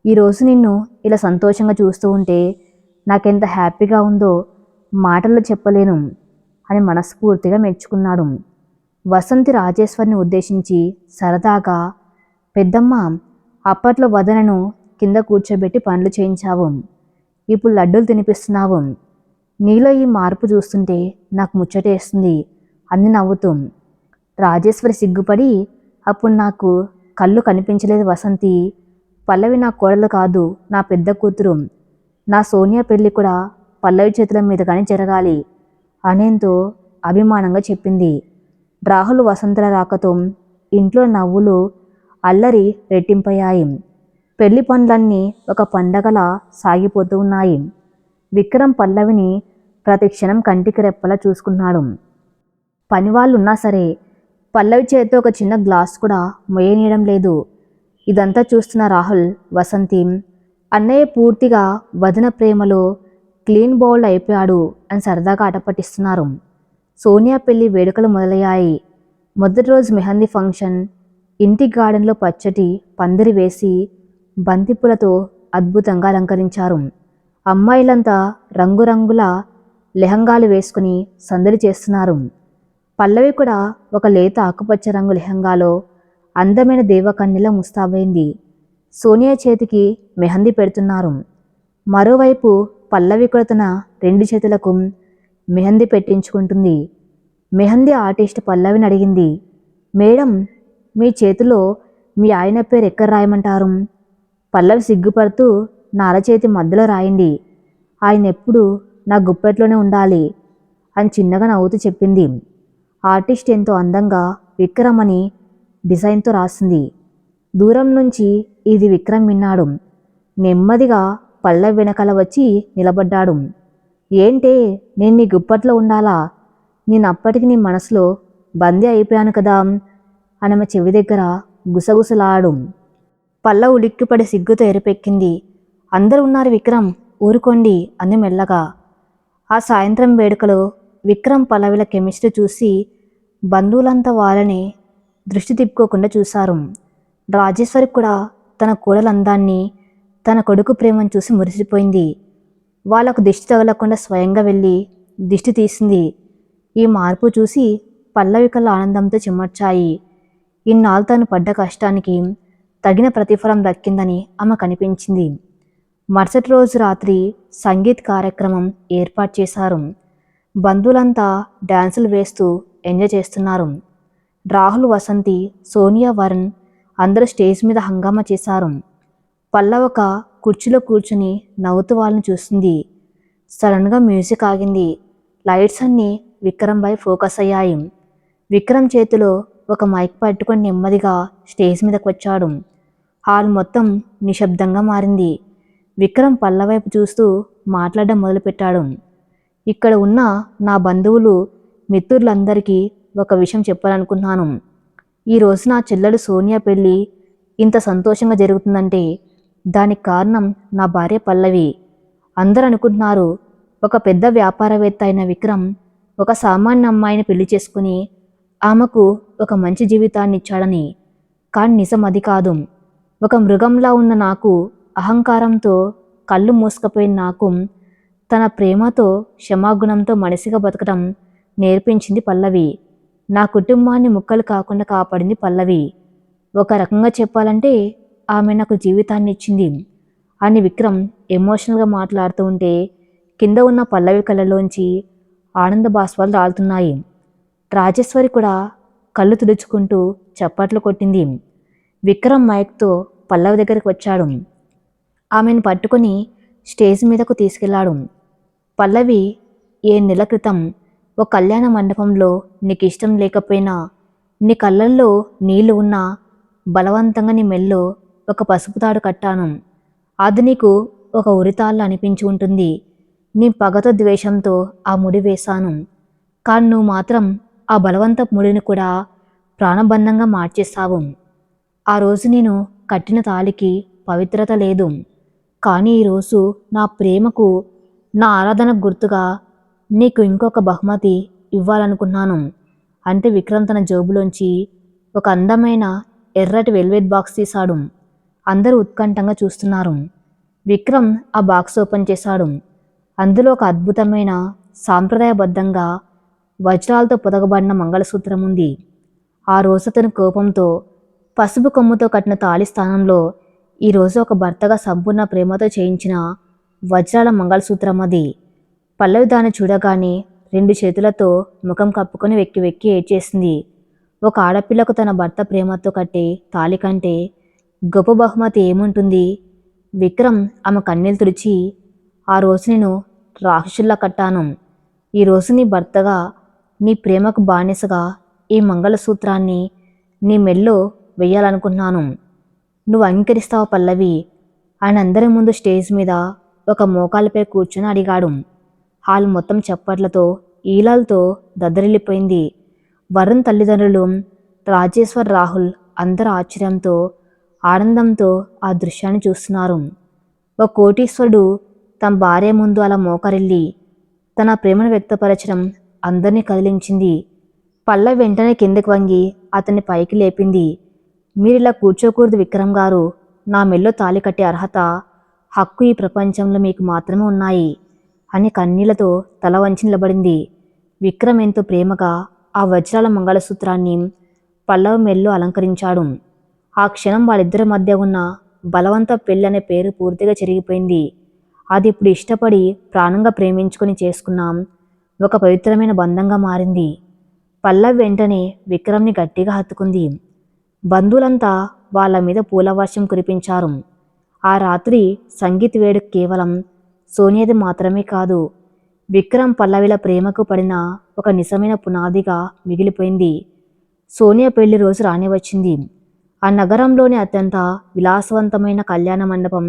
ఈరోజు నిన్ను ఇలా సంతోషంగా చూస్తూ ఉంటే నాకెంత హ్యాపీగా ఉందో మాటల్లో చెప్పలేను అని మనస్ఫూర్తిగా మెచ్చుకున్నాడు. వసంతి రాజేశ్వరిని ఉద్దేశించి సరదాగా, పెద్దమ్మ, అప్పట్లో వదనను కింద కూర్చోబెట్టి పనులు చేయించావు, ఇప్పుడు లడ్డూలు తినిపిస్తున్నావు. నీలో ఈ మార్పు చూస్తుంటే నాకు ముచ్చటేస్తుంది అంది నవ్వుతూ. రాజేశ్వరి సిగ్గుపడి, అప్పుడు నాకు కళ్ళు కనిపించలేదు వసంతి. పల్లవి నా కోడలు కాదు, నా పెద్ద కూతురు. నా సోనియా పెళ్లి కూడా పల్లవి చేతుల మీదుగానే జరగాలి అనేంతో అభిమానంగా చెప్పింది. రాహుల్, వసంతల రాకతో ఇంట్లో నవ్వులు, అల్లరి రెట్టింపయ్యాయి. పెళ్లి పనులన్నీ ఒక పండగలా సాగిపోతూ ఉన్నాయి. విక్రమ్ పల్లవిని ప్రతి క్షణం కంటికి రెప్పలా చూసుకున్నాడు. పనివాళ్ళున్నా సరే పల్లవి చేతితో ఒక చిన్న గ్లాస్ కూడా మొయ్యనీయడం లేదు. ఇదంతా చూస్తున్న రాహుల్, వసంతి, అన్నయ్య పూర్తిగా వదిన ప్రేమలో క్లీన్ బౌల్ అయిపోయాడు అని సరదాగా ఆటపట్టిస్తున్నారు. సోనియా పెళ్లి వేడుకలు మొదలయ్యాయి. మొదటి రోజు మెహందీ ఫంక్షన్. ఇంటి గార్డెన్లో పచ్చటి పందిరి వేసి బంతిపూలతో అద్భుతంగా అలంకరించారు. అమ్మాయిలంతా రంగురంగుల లెహంగాలు వేసుకుని సందడి చేస్తున్నారు. పల్లవి కూడా ఒక లేత ఆకుపచ్చ రంగు లెహంగాలో అందమైన దేవకన్యలా ముస్తాబైంది. సోనియా చేతికి మెహందీ పెడుతున్నారు. మరోవైపు పల్లవి కూడా తన 2 చేతులకు మెహందీ పెట్టించుకుంటుంది. మెహందీ ఆర్టిస్ట్ పల్లవిని అడిగింది, మేడం, మీ చేతిలో మీ ఆయన పేరు ఎక్కడ రాయమంటారు? పల్లవి సిగ్గుపడుతూ, నా అరచేతి మధ్యలో రాయండి, ఆయన ఎప్పుడు నా గుప్పెట్లోనే ఉండాలి అని చిన్నగా నవ్వుతూ చెప్పింది. ఆర్టిస్ట్ ఎంతో అందంగా విక్రమ్ అని డిజైన్తో రాసింది. దూరం నుంచి ఇది విక్రమ్ విన్నాడు. నెమ్మదిగా పల్లవి వెనకాల వచ్చి నిలబడ్డాడు. ఏంటే, నేను నీ గుప్పట్లో ఉండాలా? నేను అప్పటికి నీ మనసులో బందీ అయిపోయాను కదా అని ఆమె చెవి దగ్గర గుసగుసలాడు. పల్లవి ఉలిక్కిపడి సిగ్గుతో ఎరుపెక్కింది. అందరూ ఉన్నారు విక్రమ్, ఊరుకోండి అంది మెల్లగా. ఆ సాయంత్రం వేడుకలో విక్రమ్ పల్లవిల కెమిస్ట్రీ చూసి బంధువులంతా వాళ్ళని దృష్టి తిప్పుకోకుండా చూశారు. రాజేశ్వరి కూడా తన కోడల అందాన్ని, తన కొడుకు ప్రేమను చూసి మురిసిపోయింది. వాళ్ళకు దిష్టి తగలకుండా స్వయంగా వెళ్ళి దిష్టి తీసింది. ఈ మార్పు చూసి పల్లవి కళ్ళ ఆనందంతో చెమర్చాయి. ఇన్నాళ్ళు తను పడ్డ కష్టానికి తగిన ప్రతిఫలం దక్కిందని ఆమె కనిపించింది. మరుసటి రోజు రాత్రి సంగీత్ కార్యక్రమం ఏర్పాటు చేశారు. బంధువులంతా డ్యాన్సులు వేస్తూ ఎంజాయ్ చేస్తున్నారు. రాహుల్, వసంతి, సోనియా, వరుణ్ అందరూ స్టేజ్ మీద హంగామా చేశారు. పల్లవి ఒక కుర్చీలో కూర్చుని నవ్వుతూ వాళ్ళని చూస్తుంది. సడన్గా మ్యూజిక్ ఆగింది. లైట్స్ అన్నీ విక్రమ్ పై ఫోకస్ అయ్యాయి. విక్రమ్ చేతిలో ఒక మైక్ పట్టుకొని నెమ్మదిగా స్టేజ్ మీదకి వచ్చాడు. హాల్ మొత్తం నిశ్శబ్దంగా మారింది. విక్రమ్ పల్లవి వైపు చూస్తూ మాట్లాడడం మొదలుపెట్టాడు. ఇక్కడ ఉన్న నా బంధువులు, మిత్రులందరికీ ఒక విషయం చెప్పాలనుకున్నాను. ఈరోజు నా చెల్లెలు సోనియా పెళ్ళి ఇంత సంతోషంగా జరుగుతుందంటే దానికి కారణం నా భార్య పల్లవి. అందరూ అనుకుంటున్నారు ఒక పెద్ద వ్యాపారవేత్త అయిన విక్రమ్ ఒక సామాన్య అమ్మాయిని పెళ్లి చేసుకుని ఆమెకు ఒక మంచి జీవితాన్ని ఇచ్చాడని. కానీ నిజం అది కాదు. ఒక మృగంలా ఉన్న నాకు, అహంకారంతో కళ్ళు మూసుకుపోయిన నాకు తన ప్రేమతో, క్షమాగుణంతో మనిషిగా బతకడం నేర్పించింది పల్లవి. నా కుటుంబాన్ని ముక్కలు కాకుండా కాపాడింది పల్లవి. ఒక రకంగా చెప్పాలంటే ఆమె నాకు జీవితాన్ని ఇచ్చింది అని విక్రమ్ ఎమోషనల్గా మాట్లాడుతూ ఉంటే కింద ఉన్న పల్లవి కళ్ళలోంచి ఆనంద బాష్పాలు రాలుతున్నాయి. రాజేశ్వరి కూడా కళ్ళు తుడుచుకుంటూ చప్పట్లు కొట్టింది. విక్రమ్ మైక్తో పల్లవి దగ్గరికి వచ్చాడు. ఆమెను పట్టుకొని స్టేజ్ మీదకు తీసుకెళ్లాడు. పల్లవి, 7 నెలల క్రితం ఓ కళ్యాణ మండపంలో నీకు ఇష్టం లేకపోయినా, నీ కళ్ళల్లో నీళ్లు ఉన్నా బలవంతంగా నీ మెల్లో ఒక పసుపు తాడు కట్టాను. అది నీకు ఒక ఉరితాళ్ళు అనిపించి ఉంటుంది. నీ పగతో ద్వేషంతో ఆ ముడి వేశాను. కానీ నువ్వు మాత్రం ఆ బలవంతపు ముడిని కూడా ప్రాణబంధంగా మార్చేశావు. ఆ రోజు నేను కట్టిన తాళికి పవిత్రత లేదు. కానీ ఈరోజు నా ప్రేమకు, నా ఆరాధన గుర్తుగా నీకు ఇంకొక బహుమతి ఇవ్వాలనుకున్నాను అంటే విక్రమ్ తన జోబులోంచి ఒక అందమైన ఎర్రటి వెల్వెట్ బాక్స్ తీశాడు. అందరూ ఉత్కంఠంగా చూస్తున్నారు. విక్రమ్ ఆ బాక్స్ ఓపెన్ చేశాడు. అందులో ఒక అద్భుతమైన, సాంప్రదాయబద్ధంగా వజ్రాలతో పొదగబడిన మంగళసూత్రం ఉంది. ఆ రోజు అతని కోపంతో పసుపు కొమ్ముతో కట్టిన తాళి స్థానంలో ఈరోజు ఒక భర్తగా సంపూర్ణ ప్రేమతో చేయించిన వజ్రాల మంగళసూత్రం అది. పల్లవి దాన్ని చూడగానే 2 చేతులతో ముఖం కప్పుకొని వెక్కి వెక్కి ఏడ్చేసింది. ఒక ఆడపిల్లకు తన భర్త ప్రేమతో కట్టే తాళి కంటే గొప్ప బహుమతి ఏముంటుంది? విక్రమ్ ఆమె కన్నీళ్ళు తుడిచి, ఆ రోజు నేను రాక్షసుల్లా కట్టాను. ఈరోజు నీ భర్తగా, నీ ప్రేమకు బానిసగా ఈ మంగళసూత్రాన్ని నీ మెల్లో వెయ్యాలనుకుంటున్నాను. నువ్వు అంగీకరిస్తావా పల్లవి అని అందరి ముందు స్టేజ్ మీద ఒక మోకాలపై కూర్చొని అడిగాడు. హాల్ మొత్తం చప్పట్లతో, ఈలాలతో దద్దరిల్లిపోయింది. వరుణ్ తల్లిదండ్రులు, రాజేశ్వర్, రాహుల్ అందరూ ఆశ్చర్యంతో, ఆనందంతో ఆ దృశ్యాన్ని చూస్తున్నారు. ఒక కోటీశ్వరుడు తన భార్య ముందు అలా మోకరిల్లి తన ప్రేమను వ్యక్తపరచడం అందరినీ కదిలించింది. పల్లవి వెంటనే కిందకి వంగి అతన్ని పైకి లేపింది. మీరిలా కూర్చోకూడదు విక్రమ్ గారు. నా మెల్లో తాళి కట్టే అర్హత హక్కు ఈ ప్రపంచంలో మీకు మాత్రమే ఉన్నాయి అని కన్నీళ్లతో తల వంచి నిలబడింది. విక్రమ్ ఎంతో ప్రేమగా ఆ వజ్రాల మంగళసూత్రాన్ని పల్లవి మెల్లో అలంకరించాడు. ఆ క్షణం వాళ్ళిద్దరి మధ్య ఉన్న బలవంత పెళ్ళి అనే పేరు పూర్తిగా చెరిగిపోయింది. అది ఇప్పుడు ఇష్టపడి ప్రాణంగా ప్రేమించుకొని చేసుకున్నాం ఒక పవిత్రమైన బంధంగా మారింది. పల్లవి వెంటనే విక్రమ్ని గట్టిగా హత్తుకుంది. బంధువులంతా వాళ్ళ మీద పూలవర్షం కురిపించారు. ఆ రాత్రి సంగీత్ వేడుక కేవలం సోనియాది మాత్రమే కాదు, విక్రమ్ పల్లవిల ప్రేమకు పడిన ఒక నిజమైన పునాదిగా మిగిలిపోయింది. సోనియా పెళ్లి రోజు రాని వచ్చింది. ఆ నగరంలోని అత్యంత విలాసవంతమైన కళ్యాణ మండపం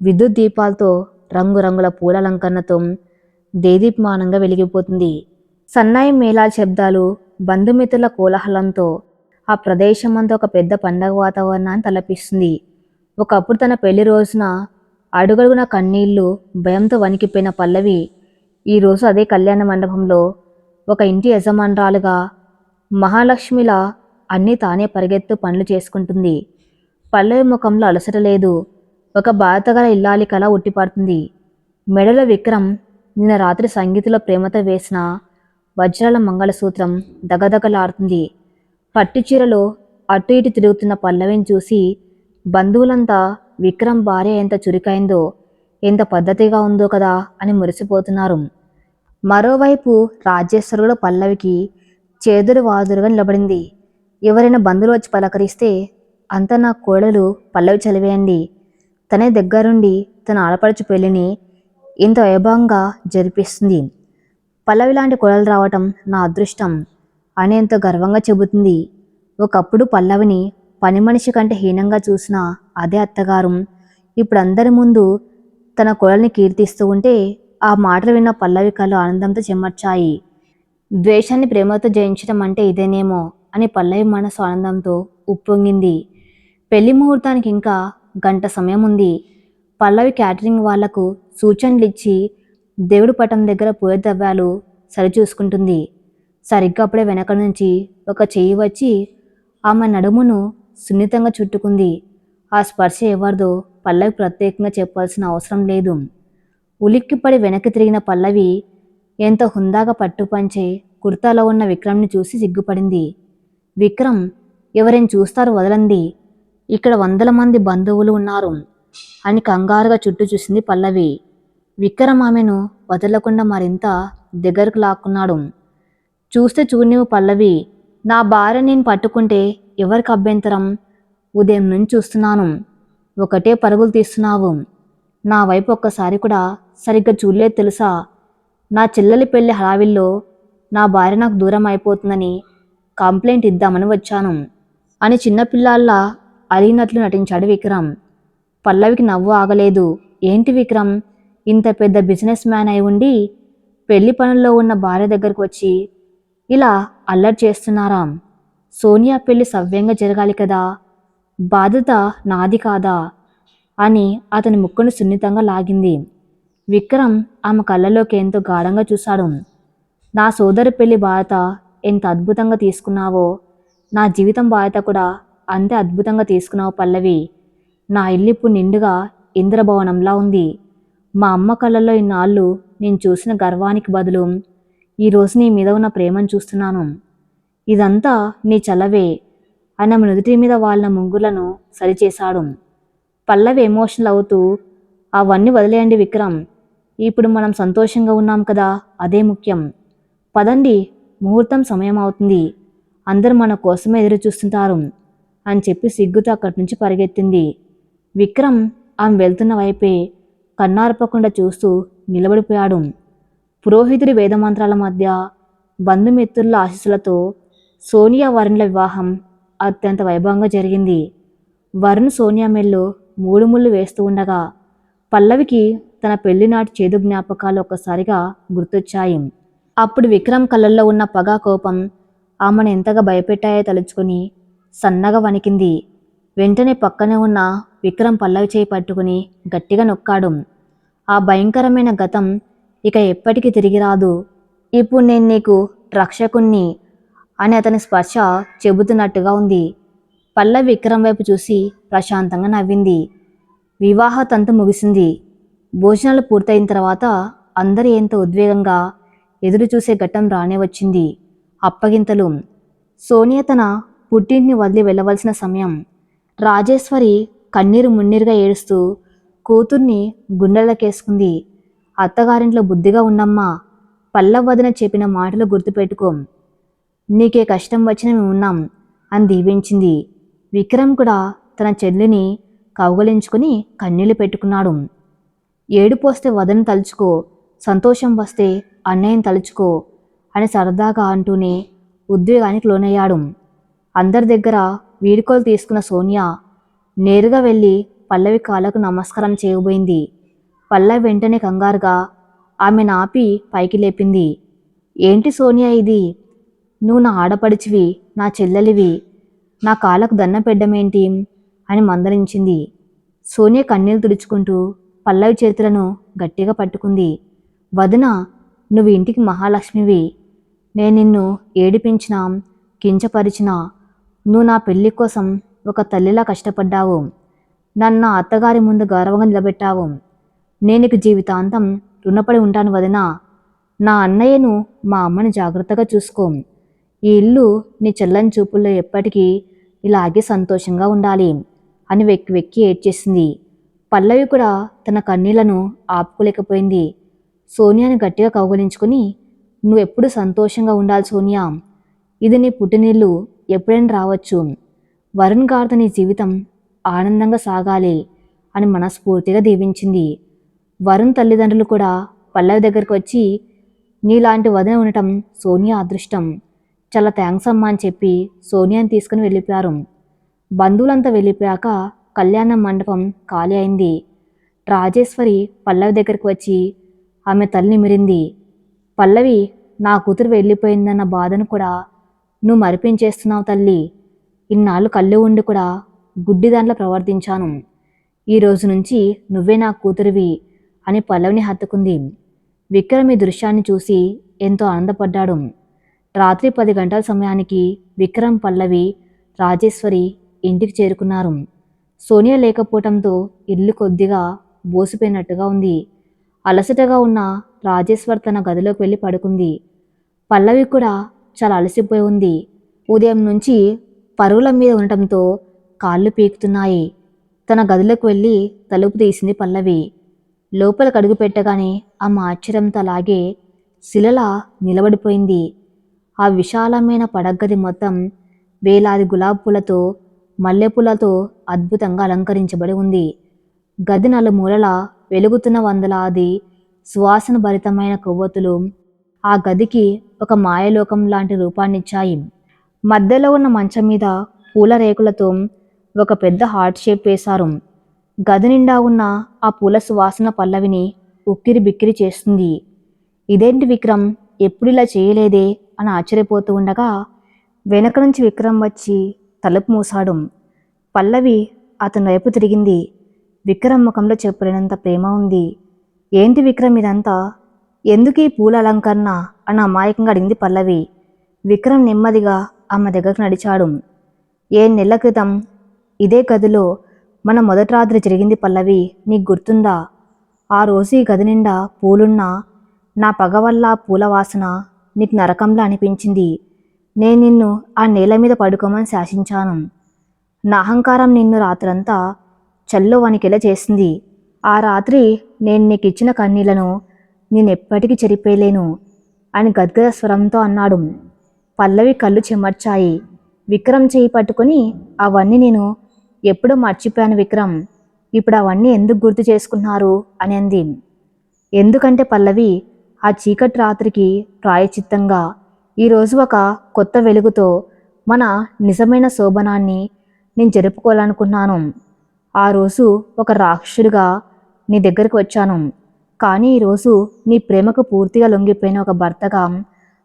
విద్యుత్ దీపాలతో రంగురంగుల పూల అలంకరణతో దేదీప్యమానంగా వెలిగిపోతుంది. సన్నాయి మేళాల శబ్దాలు, బంధుమిత్రుల కోలాహలంతో ఆ ప్రదేశమంతా ఒక పెద్ద పండగ వాతావరణాన్ని తలపిస్తుంది. ఒకప్పుడు తన పెళ్లి రోజున అడుగడుగున కన్నీళ్లు, భయంతో వణికిపోయిన పల్లవి ఈరోజు అదే కళ్యాణ మండపంలో ఒక ఇంటి యజమానురాలుగా మహాలక్ష్మిలా అన్నీ తానే పరిగెత్తు పనులు చేసుకుంటుంది. పల్లవి ముఖంలో అలసట లేదు, ఒక బాధగల ఇల్లాలి కళ ఉట్టిపడుతుంది. మెడలో విక్రమ్ నిన్న రాత్రి సంగీతంలో ప్రేమతో వేసిన వజ్రాల మంగళసూత్రం దగదగలాడుతుంది. పట్టుచీరలో అటు ఇటు తిరుగుతున్న పల్లవిని చూసి బంధువులంతా విక్రమ్ భార్య ఎంత చురుకైందో, ఎంత పద్ధతిగా ఉందో కదా అని మురిసిపోతున్నారు. మరోవైపు రాజేశ్వరుడు పల్లవికి చేదురు వాదురుగా నిలబడింది. ఎవరైనా బంధువులు వచ్చి పలకరిస్తే, అంత నా కోడలు పల్లవి చలివేయండి, తనే దగ్గరుండి తన ఆడపడుచు పెళ్లిని ఇంత వైభవంగా జరిపిస్తుంది, పల్లవి లాంటి కోడలు రావటం నా అదృష్టం అని ఎంతో గర్వంగా చెబుతుంది. ఒకప్పుడు పల్లవిని పని మనిషి కంటే హీనంగా చూసిన అదే అత్తగారు ఇప్పుడు అందరి ముందు తన కోడల్ని కీర్తిస్తూ ఉంటే ఆ మాటలు విన్న పల్లవి కళ్ళు ఆనందంతో చెమర్చాయి. ద్వేషాన్ని ప్రేమతో జయించడం అంటే ఇదేనేమో అని పల్లవి మనసు ఆనందంతో ఉప్పొంగింది. పెళ్లి ముహూర్తానికి ఇంకా గంట సమయం ఉంది. పల్లవి క్యాటరింగ్ వాళ్లకు సూచనలు ఇచ్చి దేవుడి పటం దగ్గర పూల ద్రవ్యాలు సరిచూసుకుంటుంది. సరిగ్గా అప్పుడే వెనక నుంచి ఒక చెయ్యి వచ్చి ఆమె నడుమును సున్నితంగా చుట్టుకుంది. ఆ స్పర్శ ఎవరిదో పల్లవి ప్రత్యేకంగా చెప్పాల్సిన అవసరం లేదు. ఉలిక్కిపడి వెనక్కి తిరిగిన పల్లవి ఎంతో హుందాగా పట్టుపంచే కుర్తాలో ఉన్న విక్రమ్ని చూసి సిగ్గుపడింది. విక్రమ్, ఎవరైనా చూస్తారు వదలండి, ఇక్కడ 100 మంది బంధువులు ఉన్నారు అని కంగారుగా చుట్టూ చూసింది పల్లవి. విక్రమ్ ఆమెను వదలకుండా మరింత దగ్గరకు లాక్కున్నాడు. చూస్తే చూడనివ్వు పల్లవి, నా భార్య నేను పట్టుకుంటే ఎవరికి అభ్యంతరం? ఉదయం నుంచి చూస్తున్నాను, ఒకటే పరుగులు తీస్తున్నావు, నా వైపు ఒక్కసారి కూడా సరిగ్గా చూడలేదు తెలుసా? నా చెల్లెలి పెళ్లి హడావిల్లో నా భార్య నాకు దూరం అయిపోతుందని కంప్లైంట్ ఇద్దామని వచ్చాను అని చిన్నపిల్లాల్లా అలిగినట్లు నటించాడు విక్రమ్. పల్లవికి నవ్వు ఆగలేదు. ఏంటి విక్రమ్, ఇంత పెద్ద బిజినెస్ మ్యాన్ అయి ఉండి పెళ్లి పనుల్లో ఉన్న భార్య దగ్గరకు వచ్చి ఇలా అల్లరి చేస్తున్నారా? సోనియా పెళ్లి సవ్యంగా జరగాలి కదా, బాధ్యత నాది కాదా అని అతని ముక్కును సున్నితంగా లాగింది. విక్రమ్ ఆమె కళ్ళలోకి ఎంతో గాఢంగా చూశాడు. నా సోదరి పెళ్లి బాధ్యత ఎంత అద్భుతంగా తీసుకున్నావో, నా జీవితం బాధ్యత కూడా అంతే అద్భుతంగా తీసుకున్నావు పల్లవి. నా ఇల్లు ఇప్పుడు నిండుగా ఇంద్రభవనంలా ఉంది. మా అమ్మ కళ్ళల్లో ఇన్నాళ్ళు నేను చూసిన గర్వానికి బదులు ఈరోజు నీ మీద ఉన్న ప్రేమను చూస్తున్నాను. ఇదంతా నీ చలవే అని ఆమె నుదుటి మీద వాళ్ళ ముంగులను సరిచేశాడు. పల్లవి ఎమోషనల్ అవుతూ, అవన్నీ వదిలేయండి విక్రమ్, ఇప్పుడు మనం సంతోషంగా ఉన్నాం కదా, అదే ముఖ్యం. పదండి, ముహూర్తం సమయం అవుతుంది, అందరూ మన కోసమే ఎదురు చూస్తుంటారు అని చెప్పి సిగ్గుతో అక్కడి నుంచి పరిగెత్తింది. విక్రమ్ ఆమె వెళ్తున్న వైపే కన్నార్పకుండా చూస్తూ నిలబడిపోయాడు. పురోహితుడి వేదమంత్రాల మధ్య బంధుమిత్రుల ఆశీస్సులతో సోనియా వరుణ్ల వివాహం అత్యంత వైభవంగా జరిగింది. వరుణ్ సోనియా మెల్లో 3 ముళ్ళు వేస్తూ ఉండగా పల్లవికి తన పెళ్లినాటి చేదు జ్ఞాపకాలు ఒక్కసారిగా గుర్తొచ్చాయి. అప్పుడు విక్రమ్ కళ్ళల్లో ఉన్న పగ, కోపం ఆమెను ఎంతగా భయపెట్టాయో తలుచుకొని సన్నగా వణికింది. వెంటనే పక్కనే ఉన్న విక్రమ్ పల్లవి చేయి పట్టుకుని గట్టిగా నొక్కాడు. ఆ భయంకరమైన గతం ఇక ఎప్పటికీ తిరిగి రాదు. ఇప్పుడు నేను నీకు రక్షకుణ్ణి అని అతని స్పర్శ చెబుతున్నట్టుగా ఉంది. పల్లవి విక్రమ్ వైపు చూసి ప్రశాంతంగా నవ్వింది. వివాహ తంతు ముగిసింది. భోజనాలు పూర్తయిన తర్వాత అందరూ ఎంతో ఉద్వేగంగా ఎదురు చూసే ఘట్టం రానే వచ్చింది. అప్పగింతలు. సోనియా తన పుట్టింటిని వదిలి వెళ్ళవలసిన సమయం. రాజేశ్వరి కన్నీరు మున్నీరుగా ఏడుస్తూ కూతుర్ని గుండెలకేసుకుంది. అత్తగారింట్లో బుద్ధిగా ఉండమ్మా, పల్లవ్ వదిన చెప్పిన మాటలు గుర్తుపెట్టుకో, నీకే కష్టం వచ్చినా మేము ఉన్నాం అని దీవించింది. విక్రమ్ కూడా తన చెల్లిని కౌగలించుకుని కన్నీళ్లు పెట్టుకున్నాడు. ఏడుపు వస్తే వదన తలుచుకో, సంతోషం వస్తే అన్నయ్యని తలుచుకో అని సరదాగా అంటూనే ఉద్వేగానికి లోనయ్యాడు. అందరి దగ్గర వీడుకోలు తీసుకున్న సోనియా నేరుగా వెళ్ళి పల్లవి కాళ్ళకు నమస్కారం చేయబోయింది. పల్లవి వెంటనే కంగారుగా ఆమె నాపి పైకి లేపింది. ఏంటి సోనియా ఇది? నువ్వు నా ఆడపడిచివి, నా చెల్లెలివి, నా కాళ్ళకు దండం పెట్టడమేంటి అని మందలించింది. సోనియా కన్నీళ్లు తుడుచుకుంటూ పల్లవి చేతులను గట్టిగా పట్టుకుంది. వదిన, నువ్వు ఇంటికి మహాలక్ష్మివి. నేను నిన్ను ఏడిపించినా, కించపరిచినా నువ్వు నా పెళ్లి కోసం ఒక తల్లిలా కష్టపడ్డావు. నన్ను నా అత్తగారి ముందు గౌరవంగా నిలబెట్టావు. నేను నీకు జీవితాంతం రుణపడి ఉంటాను వదిన. నా అన్నయ్యను, మా అమ్మని జాగ్రత్తగా చూసుకో. ఈ ఇల్లు నీ చెల్లని చూపుల్లో ఎప్పటికీ ఇలాగే సంతోషంగా ఉండాలి అని వెక్కి వెక్కి ఏడ్చేసింది. పల్లవి కూడా తన కన్నీళ్లను ఆపుకోలేకపోయింది. సోనియాని గట్టిగా కౌగలించుకుని, నువ్వెప్పుడు సంతోషంగా ఉండాలి సోనియా. ఇది నీ పుట్టినిల్లు, ఎప్పుడైనా రావచ్చు. వరుణ్ గారితో నీ జీవితం ఆనందంగా సాగాలి అని మనస్ఫూర్తిగా దీవించింది. వరుణ్ తల్లిదండ్రులు కూడా పల్లవి దగ్గరికి వచ్చి, నీలాంటి వదిన ఉండటం సోనియా అదృష్టం, చాలా థ్యాంక్స్ అమ్మా అని చెప్పి సోనియాని తీసుకుని వెళ్ళిపోయారు. బంధువులంతా వెళ్ళిపోయాక కళ్యాణ మండపం ఖాళీ అయింది. రాజేశ్వరి పల్లవి దగ్గరికి వచ్చి ఆమె తల్లిని మిరింది. పల్లవి, నా కూతురు వెళ్ళిపోయిందన్న బాధను కూడా నువ్వు మరిపించేస్తున్నావు తల్లి. ఇన్నాళ్ళు కళ్ళు ఉండి కూడా గుడ్డి దాంట్లో ప్రవర్తించాను. ఈ రోజు నుంచి నువ్వే నా కూతురివి అని పల్లవిని హత్తుకుంది. విక్రమ్ ఈ దృశ్యాన్ని చూసి ఎంతో ఆనందపడ్డాడు. రాత్రి 10 గంటల సమయానికి విక్రమ్, పల్లవి, రాజేశ్వరి ఇంటికి చేరుకున్నారు. సోనియా లేకపోవడంతో ఇల్లు కొద్దిగా బోసిపోయినట్టుగా ఉంది. అలసటగా ఉన్న రాజేశ్వర్ తన గదిలోకి వెళ్ళి పడుకుంది. పల్లవి కూడా చాలా అలసిపోయి ఉంది. ఉదయం నుంచి పరుగుల మీద ఉండటంతో కాళ్ళు పీకుతున్నాయి. తన గదిలోకి వెళ్ళి తలుపు తీసింది పల్లవి. లోపలికి అడుగు పెట్టగానే ఆమె ఆశ్చర్యంతో అలాగే శిలలా నిలబడిపోయింది. ఆ విశాలమైన పడగ్గది మొత్తం వేలాది గులాబీ పూలతో, మల్లెపూలతో అద్భుతంగా అలంకరించబడి ఉంది. గది నలుమూలలా వెలుగుతున్న వందలాది సువాసన భరితమైన కొవ్వొత్తులు ఆ గదికి ఒక మాయలోకం లాంటి రూపాన్నిచ్చాయి. మధ్యలో ఉన్న మంచం మీద పూల రేకులతో ఒక పెద్ద హార్ట్ షేప్ వేశారు. గది నిండా ఉన్న ఆ పూల సువాసన పల్లవిని ఉక్కిరి బిక్కిరి చేస్తుంది. ఇదేంటి విక్రమ్, ఎప్పుడు ఇలా చేయలేదే అని ఆశ్చర్యపోతూ ఉండగా వెనక నుంచి విక్రమ్ వచ్చి తలుపు మూసాడు. పల్లవి అతని వైపు తిరిగింది. విక్రమ్ ముఖంలో చెప్పలేనంత ప్రేమ ఉంది. ఏంటి విక్రమ్ ఇదంతా, ఎందుకు ఈ పూల అలంకరణ అని అమాయకంగా అడిగింది పల్లవి. విక్రమ్ నెమ్మదిగా ఆమె దగ్గరకు నడిచాడు. 7 నెలల క్రితం ఇదే గదిలో మన మొదటి రాత్రి జరిగింది పల్లవి, నీకు గుర్తుందా? ఆ రోజు ఈ గది నిండా పూలున్నా నా పగ వల్ల పూల వాసన నీకు నరకంలా అనిపించింది. నేను నిన్ను ఆ నేల మీద పడుకోమని శాసించాను. నా అహంకారం నిన్ను రాత్రంతా చల్లో వణికేలా చేసింది. ఆ రాత్రి నేను నీకు ఇచ్చిన కన్నీళ్లను నేనెప్పటికీ చెరిపేయలేను అని గద్గద స్వరంతో అన్నాడు. పల్లవి కళ్ళు చెమర్చాయి. విక్రమ్ చేయి పట్టుకుని, అవన్నీ నేను ఎప్పుడో మర్చిపోయాను విక్రమ్, ఇప్పుడు అవన్నీ ఎందుకు గుర్తు చేసుకున్నారు అని అంది. ఎందుకంటే పల్లవి, ఆ చీకటి రాత్రికి ప్రాయచిత్తంగా ఈరోజు ఒక కొత్త వెలుగుతో మన నిజమైన శోభనాన్ని నేను జరుపుకోవాలనుకున్నాను. ఆ రోజు ఒక రాక్షసుడిగా నీ దగ్గరికి వచ్చాను, కానీ ఈరోజు నీ ప్రేమకు పూర్తిగా లొంగిపోయిన ఒక భర్తగా,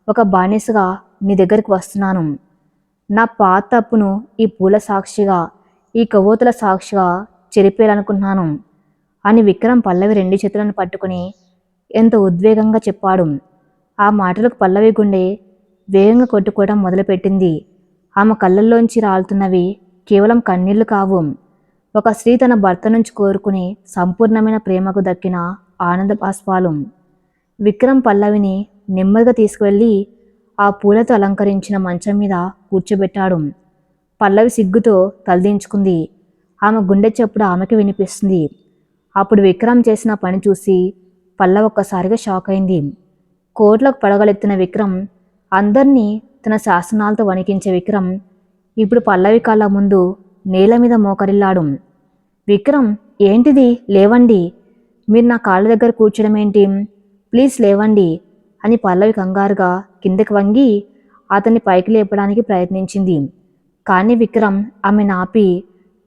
ఒక బానిసగా నీ దగ్గరికి వస్తున్నాను. నా పాత తప్పును ఈ పూల సాక్షిగా, ఈ కవోతుల సాక్షిగా చెరిపేయాలనుకున్నాను అని విక్రమ్ పల్లవి 2 చేతులను పట్టుకుని ఎంతో ఉద్వేగంగా చెప్పాడు. ఆ మాటలకు పల్లవి గుండె వేగంగా కొట్టుకోవడం మొదలుపెట్టింది. ఆమె కళ్ళల్లోంచి రాలుతున్నవి కేవలం కన్నీళ్లు కావు, ఒక స్త్రీ తన భర్త నుంచి కోరుకునే సంపూర్ణమైన ప్రేమకు దక్కిన ఆనంద బాష్పాలు. విక్రమ్ పల్లవిని నెమ్మదిగా తీసుకువెళ్ళి ఆ పూలతో అలంకరించిన మంచం మీద కూర్చోబెట్టాడు. పల్లవి సిగ్గుతో తలదించుకుంది. ఆమె గుండె చప్పుడు ఆమెకి వినిపిస్తుంది. అప్పుడు విక్రమ్ చేసిన పని చూసి పల్లవి ఒక్కసారిగా షాక్ అయింది. కోట్లకు పడగలెత్తిన విక్రమ్, అందర్నీ తన శాసనాలతో వణికించే విక్రమ్ ఇప్పుడు పల్లవి కళ్ళ ముందు నేల మీద మోకరిల్లాడు. విక్రమ్, ఏంటిది? లేవండి. మీరు నా కాళ్ళ దగ్గర కూర్చోడం ఏంటి? ప్లీజ్ లేవండి అని పల్లవి కంగారుగా కిందకి వంగి అతన్ని పైకి లేపడానికి ప్రయత్నించింది. కానీ విక్రమ్ ఆమెను ఆపి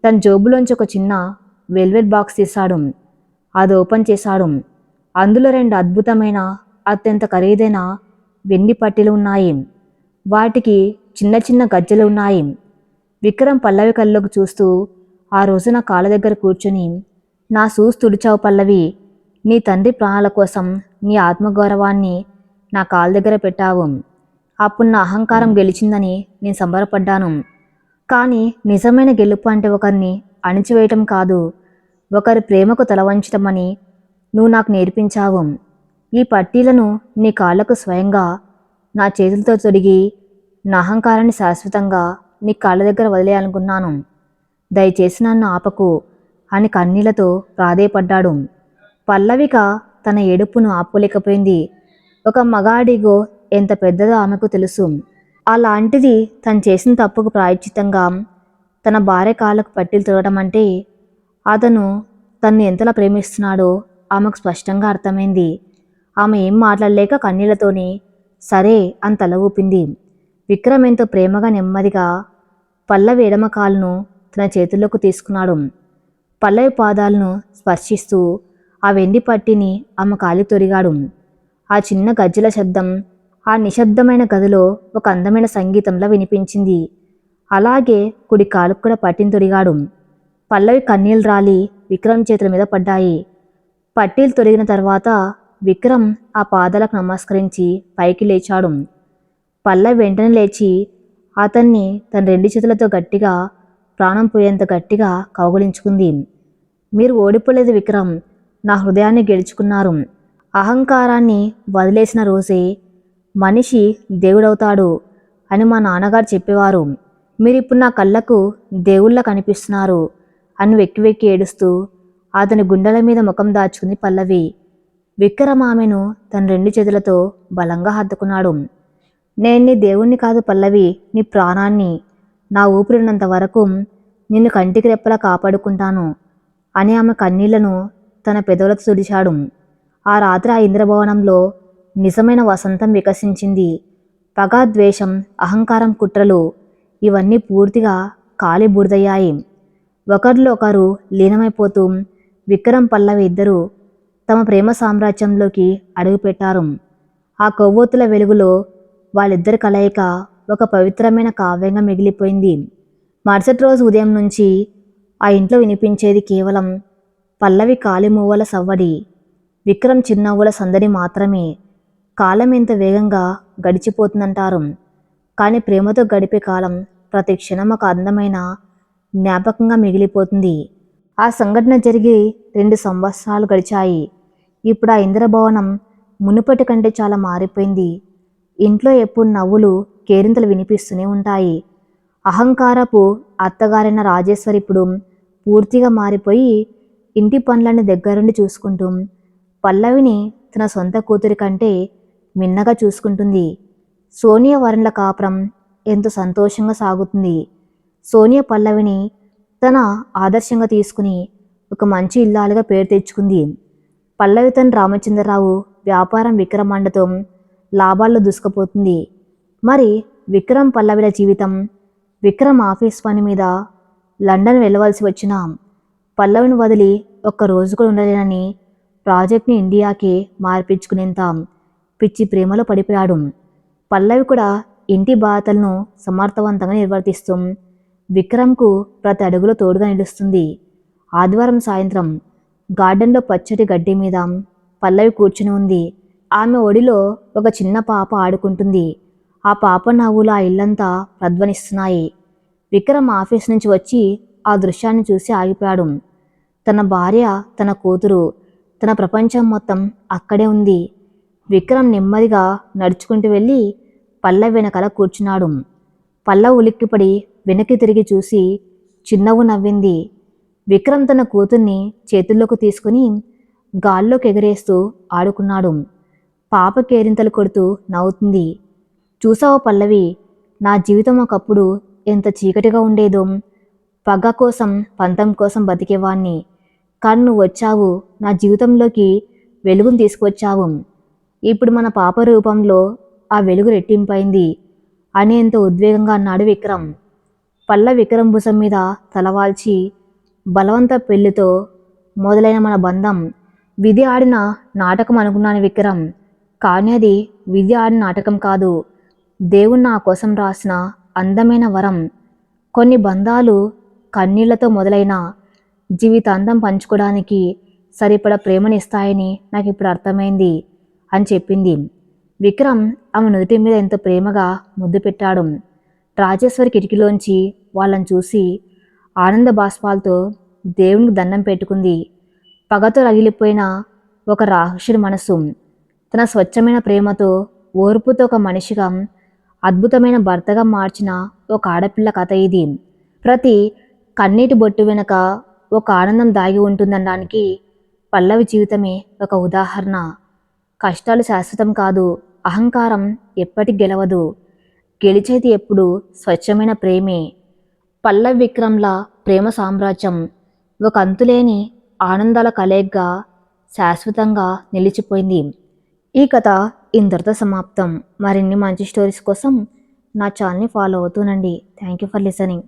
తన జోబులోంచి ఒక చిన్న వెల్వెట్ బాక్స్ తీశాడు. అది ఓపెన్ చేశాడు. అందులో 2 అద్భుతమైన, అత్యంత ఖరీదైన వెండి పట్టీలు ఉన్నాయి. వాటికి చిన్న చిన్న గజ్జెలు ఉన్నాయి. విక్రమ్ పల్లవి కళ్ళలోకి చూస్తూ, ఆ రోజు నా కాళ్ళ దగ్గర కూర్చుని నా షూస్ తుడిచావు పల్లవి. నీ తండ్రి ప్రాణాల కోసం నీ ఆత్మగౌరవాన్ని నా కాళ్ళ దగ్గర పెట్టావు. అప్పుడు నా అహంకారం గెలిచిందని నేను సంబరపడ్డాను. కానీ నిజమైన గెలుపు అంటే ఒకరిని అణిచివేయటం కాదు, ఒకరి ప్రేమకు తలవంచటం అని నువ్వు నాకు నేర్పించావు. ఈ పట్టీలను నీ కాళ్లకు స్వయంగా నా చేతులతో తొడిగి నా అహంకారాన్ని శాశ్వతంగా నీ కాళ్ళ దగ్గర వదిలేయాలనుకున్నాను. దయచేసి నన్ను ఆపకు అని కన్నీళ్లతో ప్రాధేయపడ్డాడు. పల్లవిక తన ఏడుపును ఆపులేకపోయింది. ఒక మగాడిగో ఎంత పెద్దదో ఆమెకు తెలుసు. అలాంటిది తను చేసిన తప్పుకు ప్రాయశ్చిత్తంగా తన భార్య కాళ్ళకు పట్టీలు తొడగడం అంటే అతను తన్ను ఎంతలా ప్రేమిస్తున్నాడో ఆమెకు స్పష్టంగా అర్థమైంది. ఆమె ఏం మాట్లాడలేక కన్నీళ్లతోనే సరే అని తల ఊపింది. విక్రమ్ ఎంతో ప్రేమగా నెమ్మదిగా పల్లవి ఎడమ కాలును తన చేతుల్లోకి తీసుకున్నాడు. పల్లవి పాదాలను స్పర్శిస్తూ ఆ వెండి పట్టిని ఆమె కాలి తొడిగాడు. ఆ చిన్న గజ్జల శబ్దం ఆ నిశ్శబ్దమైన గదిలో ఒక అందమైన సంగీతంలా వినిపించింది. అలాగే కుడి కాలుకు కూడా పట్టిని తొడిగాడు. పల్లవి కన్నీళ్ళు రాలి విక్రమ్ చేతుల మీద పడ్డాయి. పట్టీలు తొడిగిన తర్వాత విక్రమ్ ఆ పాదాలకు నమస్కరించి పైకి లేచాడు. పల్లవి వెంటనే లేచి అతన్ని తన 2 చేతులతో గట్టిగా, ప్రాణం పోయేంత గట్టిగా కౌగిలించుకుంది. మీరు ఓడిపోలేదు విక్రమ్, నా హృదయాన్ని గెలుచుకున్నారు. అహంకారాన్ని వదిలేసిన రోజే మనిషి దేవుడవుతాడు అని మా నాన్నగారు చెప్పేవారు. మీరిప్పుడు నా కళ్ళకు దేవుళ్ళ కనిపిస్తున్నారు అని వెక్కి వెక్కి ఏడుస్తూ అతని గుండెల మీద ముఖం దాచుకుంది పల్లవి. విక్రమ్ ఆమెను తన 2 చేతులతో బలంగా హత్తుకున్నాడు. నేను నీ దేవుణ్ణి కాదు పల్లవి, నీ ప్రాణాన్ని. నా ఊపిరినంత వరకు నిన్ను కంటికి రెప్పలా కాపాడుకుంటాను అని ఆమె కన్నీళ్లను తన పెదవులతో తుడిచాడు. ఆ రాత్రి ఆ ఇంద్రభవనంలో నిజమైన వసంతం వికసించింది. పగ, ద్వేషం, అహంకారం, కుట్రలు ఇవన్నీ పూర్తిగా కాలి బూడిదయ్యాయి. ఒకరిలో ఒకరు లీనమైపోతూ విక్రమ్ పల్లవి ఇద్దరూ తమ ప్రేమ సామ్రాజ్యంలోకి అడుగుపెట్టారు. ఆ కొవ్వొత్తుల వెలుగులో వాళ్ళిద్దరి కలయిక ఒక పవిత్రమైన కావ్యంగా మిగిలిపోయింది. మరుసటి రోజు ఉదయం నుంచి ఆ ఇంట్లో వినిపించేది కేవలం పల్లవి కాలిమూవల సవ్వడి, విక్రమ్ చిరునవ్వుల సందడి మాత్రమే. కాలం ఎంత వేగంగా గడిచిపోతుందంటారు. కానీ ప్రేమతో గడిపే కాలం ప్రతి క్షణం ఒక అందమైన జ్ఞాపకంగా మిగిలిపోతుంది. ఆ సంఘటన జరిగి 2 సంవత్సరాలు గడిచాయి. ఇప్పుడు ఆ ఇంద్రభవనం మునుపటి కంటే చాలా మారిపోయింది. ఇంట్లో ఎప్పుడు నవ్వులు, కేరింతలు వినిపిస్తూనే ఉంటాయి. అహంకారపు అత్తగారైన రాజేశ్వరి ఇప్పుడు పూర్తిగా మారిపోయి ఇంటి పనులను దగ్గరుండి చూసుకుంటూ పల్లవిని తన సొంత కూతురి కంటే మిన్నగా చూసుకుంటుంది. సోనియా వరుణ్ల కాపురం ఎంతో సంతోషంగా సాగుతుంది. సోనియా పల్లవిని తన ఆదర్శంగా తీసుకుని ఒక మంచి ఇల్లాలుగా పేరు తెచ్చుకుంది. పల్లవి తన రామచంద్రరావు వ్యాపారం విక్రమాండతో లాభాల్లో దూసుకుపోతుంది. మరి విక్రమ్ పల్లవిల జీవితం? విక్రమ్ ఆఫీస్ పని మీద లండన్ వెళ్ళవలసి వచ్చిన పల్లవిని వదిలి ఒక్క రోజు కూడా ఉండలేనని ప్రాజెక్ట్ని ఇండియాకి మార్పించుకునేంత పిచ్చి ప్రేమలో పడిపోయాడు. పల్లవి కూడా ఇంటి బాధ్యతలను సమర్థవంతంగా నిర్వర్తిస్తూ విక్రమ్కు ప్రతి అడుగులో తోడుగా నిలుస్తుంది. ఆదివారం సాయంత్రం గార్డెన్లో పచ్చటి గడ్డి మీద పల్లవి కూర్చుని ఉంది. ఆమె ఒడిలో ఒక చిన్న పాప ఆడుకుంటుంది. ఆ పాప నవ్వులు ఆ ఇల్లంతా ప్రధ్వనిస్తున్నాయి. విక్రమ్ ఆఫీస్ నుంచి వచ్చి ఆ దృశ్యాన్ని చూసి ఆగిపోయాడు. తన భార్య, తన కూతురు, తన ప్రపంచం మొత్తం అక్కడే ఉంది. విక్రమ్ నెమ్మదిగా నడుచుకుంటూ వెళ్ళి పల్లవి వెనకాల కూర్చున్నాడు. పల్లవి ఉలిక్కిపడి వెనక్కి తిరిగి చూసి చిన్నగా నవ్వింది. విక్రమ్ తన కూతుర్ని చేతుల్లోకి తీసుకుని గాల్లోకి ఎగరేస్తూ ఆడుకున్నాడు. పాప కేరింతలు కొడుతూ నవ్వుతుంది. చూసావా పల్లవి, నా జీవితం ఒకప్పుడు ఎంత చీకటిగా ఉండేదో. పగ కోసం, పంతం కోసం బతికేవాణ్ణి. కానీ నువ్వు వచ్చావు, నా జీవితంలోకి వెలుగును తీసుకొచ్చావు. ఇప్పుడు మన పాప రూపంలో ఆ వెలుగు రెట్టింపైంది అని ఎంతో ఉద్వేగంగా అన్నాడు విక్రమ్. పల్లవి విక్రమ్ భుజం మీద తలవాల్చి, బలవంత పెళ్లితో మొదలైన మన బంధం విధి ఆడిన నాటకం అనుకున్నాను విక్రమ్. కానీ అది విధి ఆడిన నాటకం కాదు, దేవుడు నా కోసం రాసిన అందమైన వరం. కొన్ని బంధాలు కన్నీళ్లతో మొదలైన జీవితాంతం పంచుకోవడానికి సరిపడ ప్రేమనిస్తాయని నాకు ఇప్పుడు అర్థమైంది అని చెప్పింది. విక్రమ్ ఆమె నుదుటి మీద ఎంతో ప్రేమగా ముద్దు పెట్టాడు. రాజేశ్వరి కిటికీలోంచి వాళ్ళని చూసి ఆనంద బాష్పాలతో దేవునికి దండం పెట్టుకుంది. పగతో రగిలిపోయిన ఒక రాక్షసుడి మనసు తన స్వచ్ఛమైన ప్రేమతో, ఓర్పుతో ఒక మనిషిగా, అద్భుతమైన భర్తగా మార్చిన ఒక ఆడపిల్ల కథ ఇది. ప్రతి కన్నీటి బొట్టు వెనుక ఒక ఆనందం దాగి ఉంటుందనడానికి పల్లవి జీవితమే ఒక ఉదాహరణ. కష్టాలు శాశ్వతం కాదు, అహంకారం ఎప్పటికి గెలవదు, గెలిచేది ఎప్పుడు స్వచ్ఛమైన ప్రేమే. పల్లవి విక్రమ్ల ప్రేమ సామ్రాజ్యం ఒక అంతులేని ఆనందాల కలయికగా శాశ్వతంగా నిలిచిపోయింది. ఈ కథ ఇంతటితో సమాప్తం. మరిన్ని మంచి స్టోరీస్ కోసం నా ఛానల్ని ఫాలో అవుతూనండి. Thank you for listening.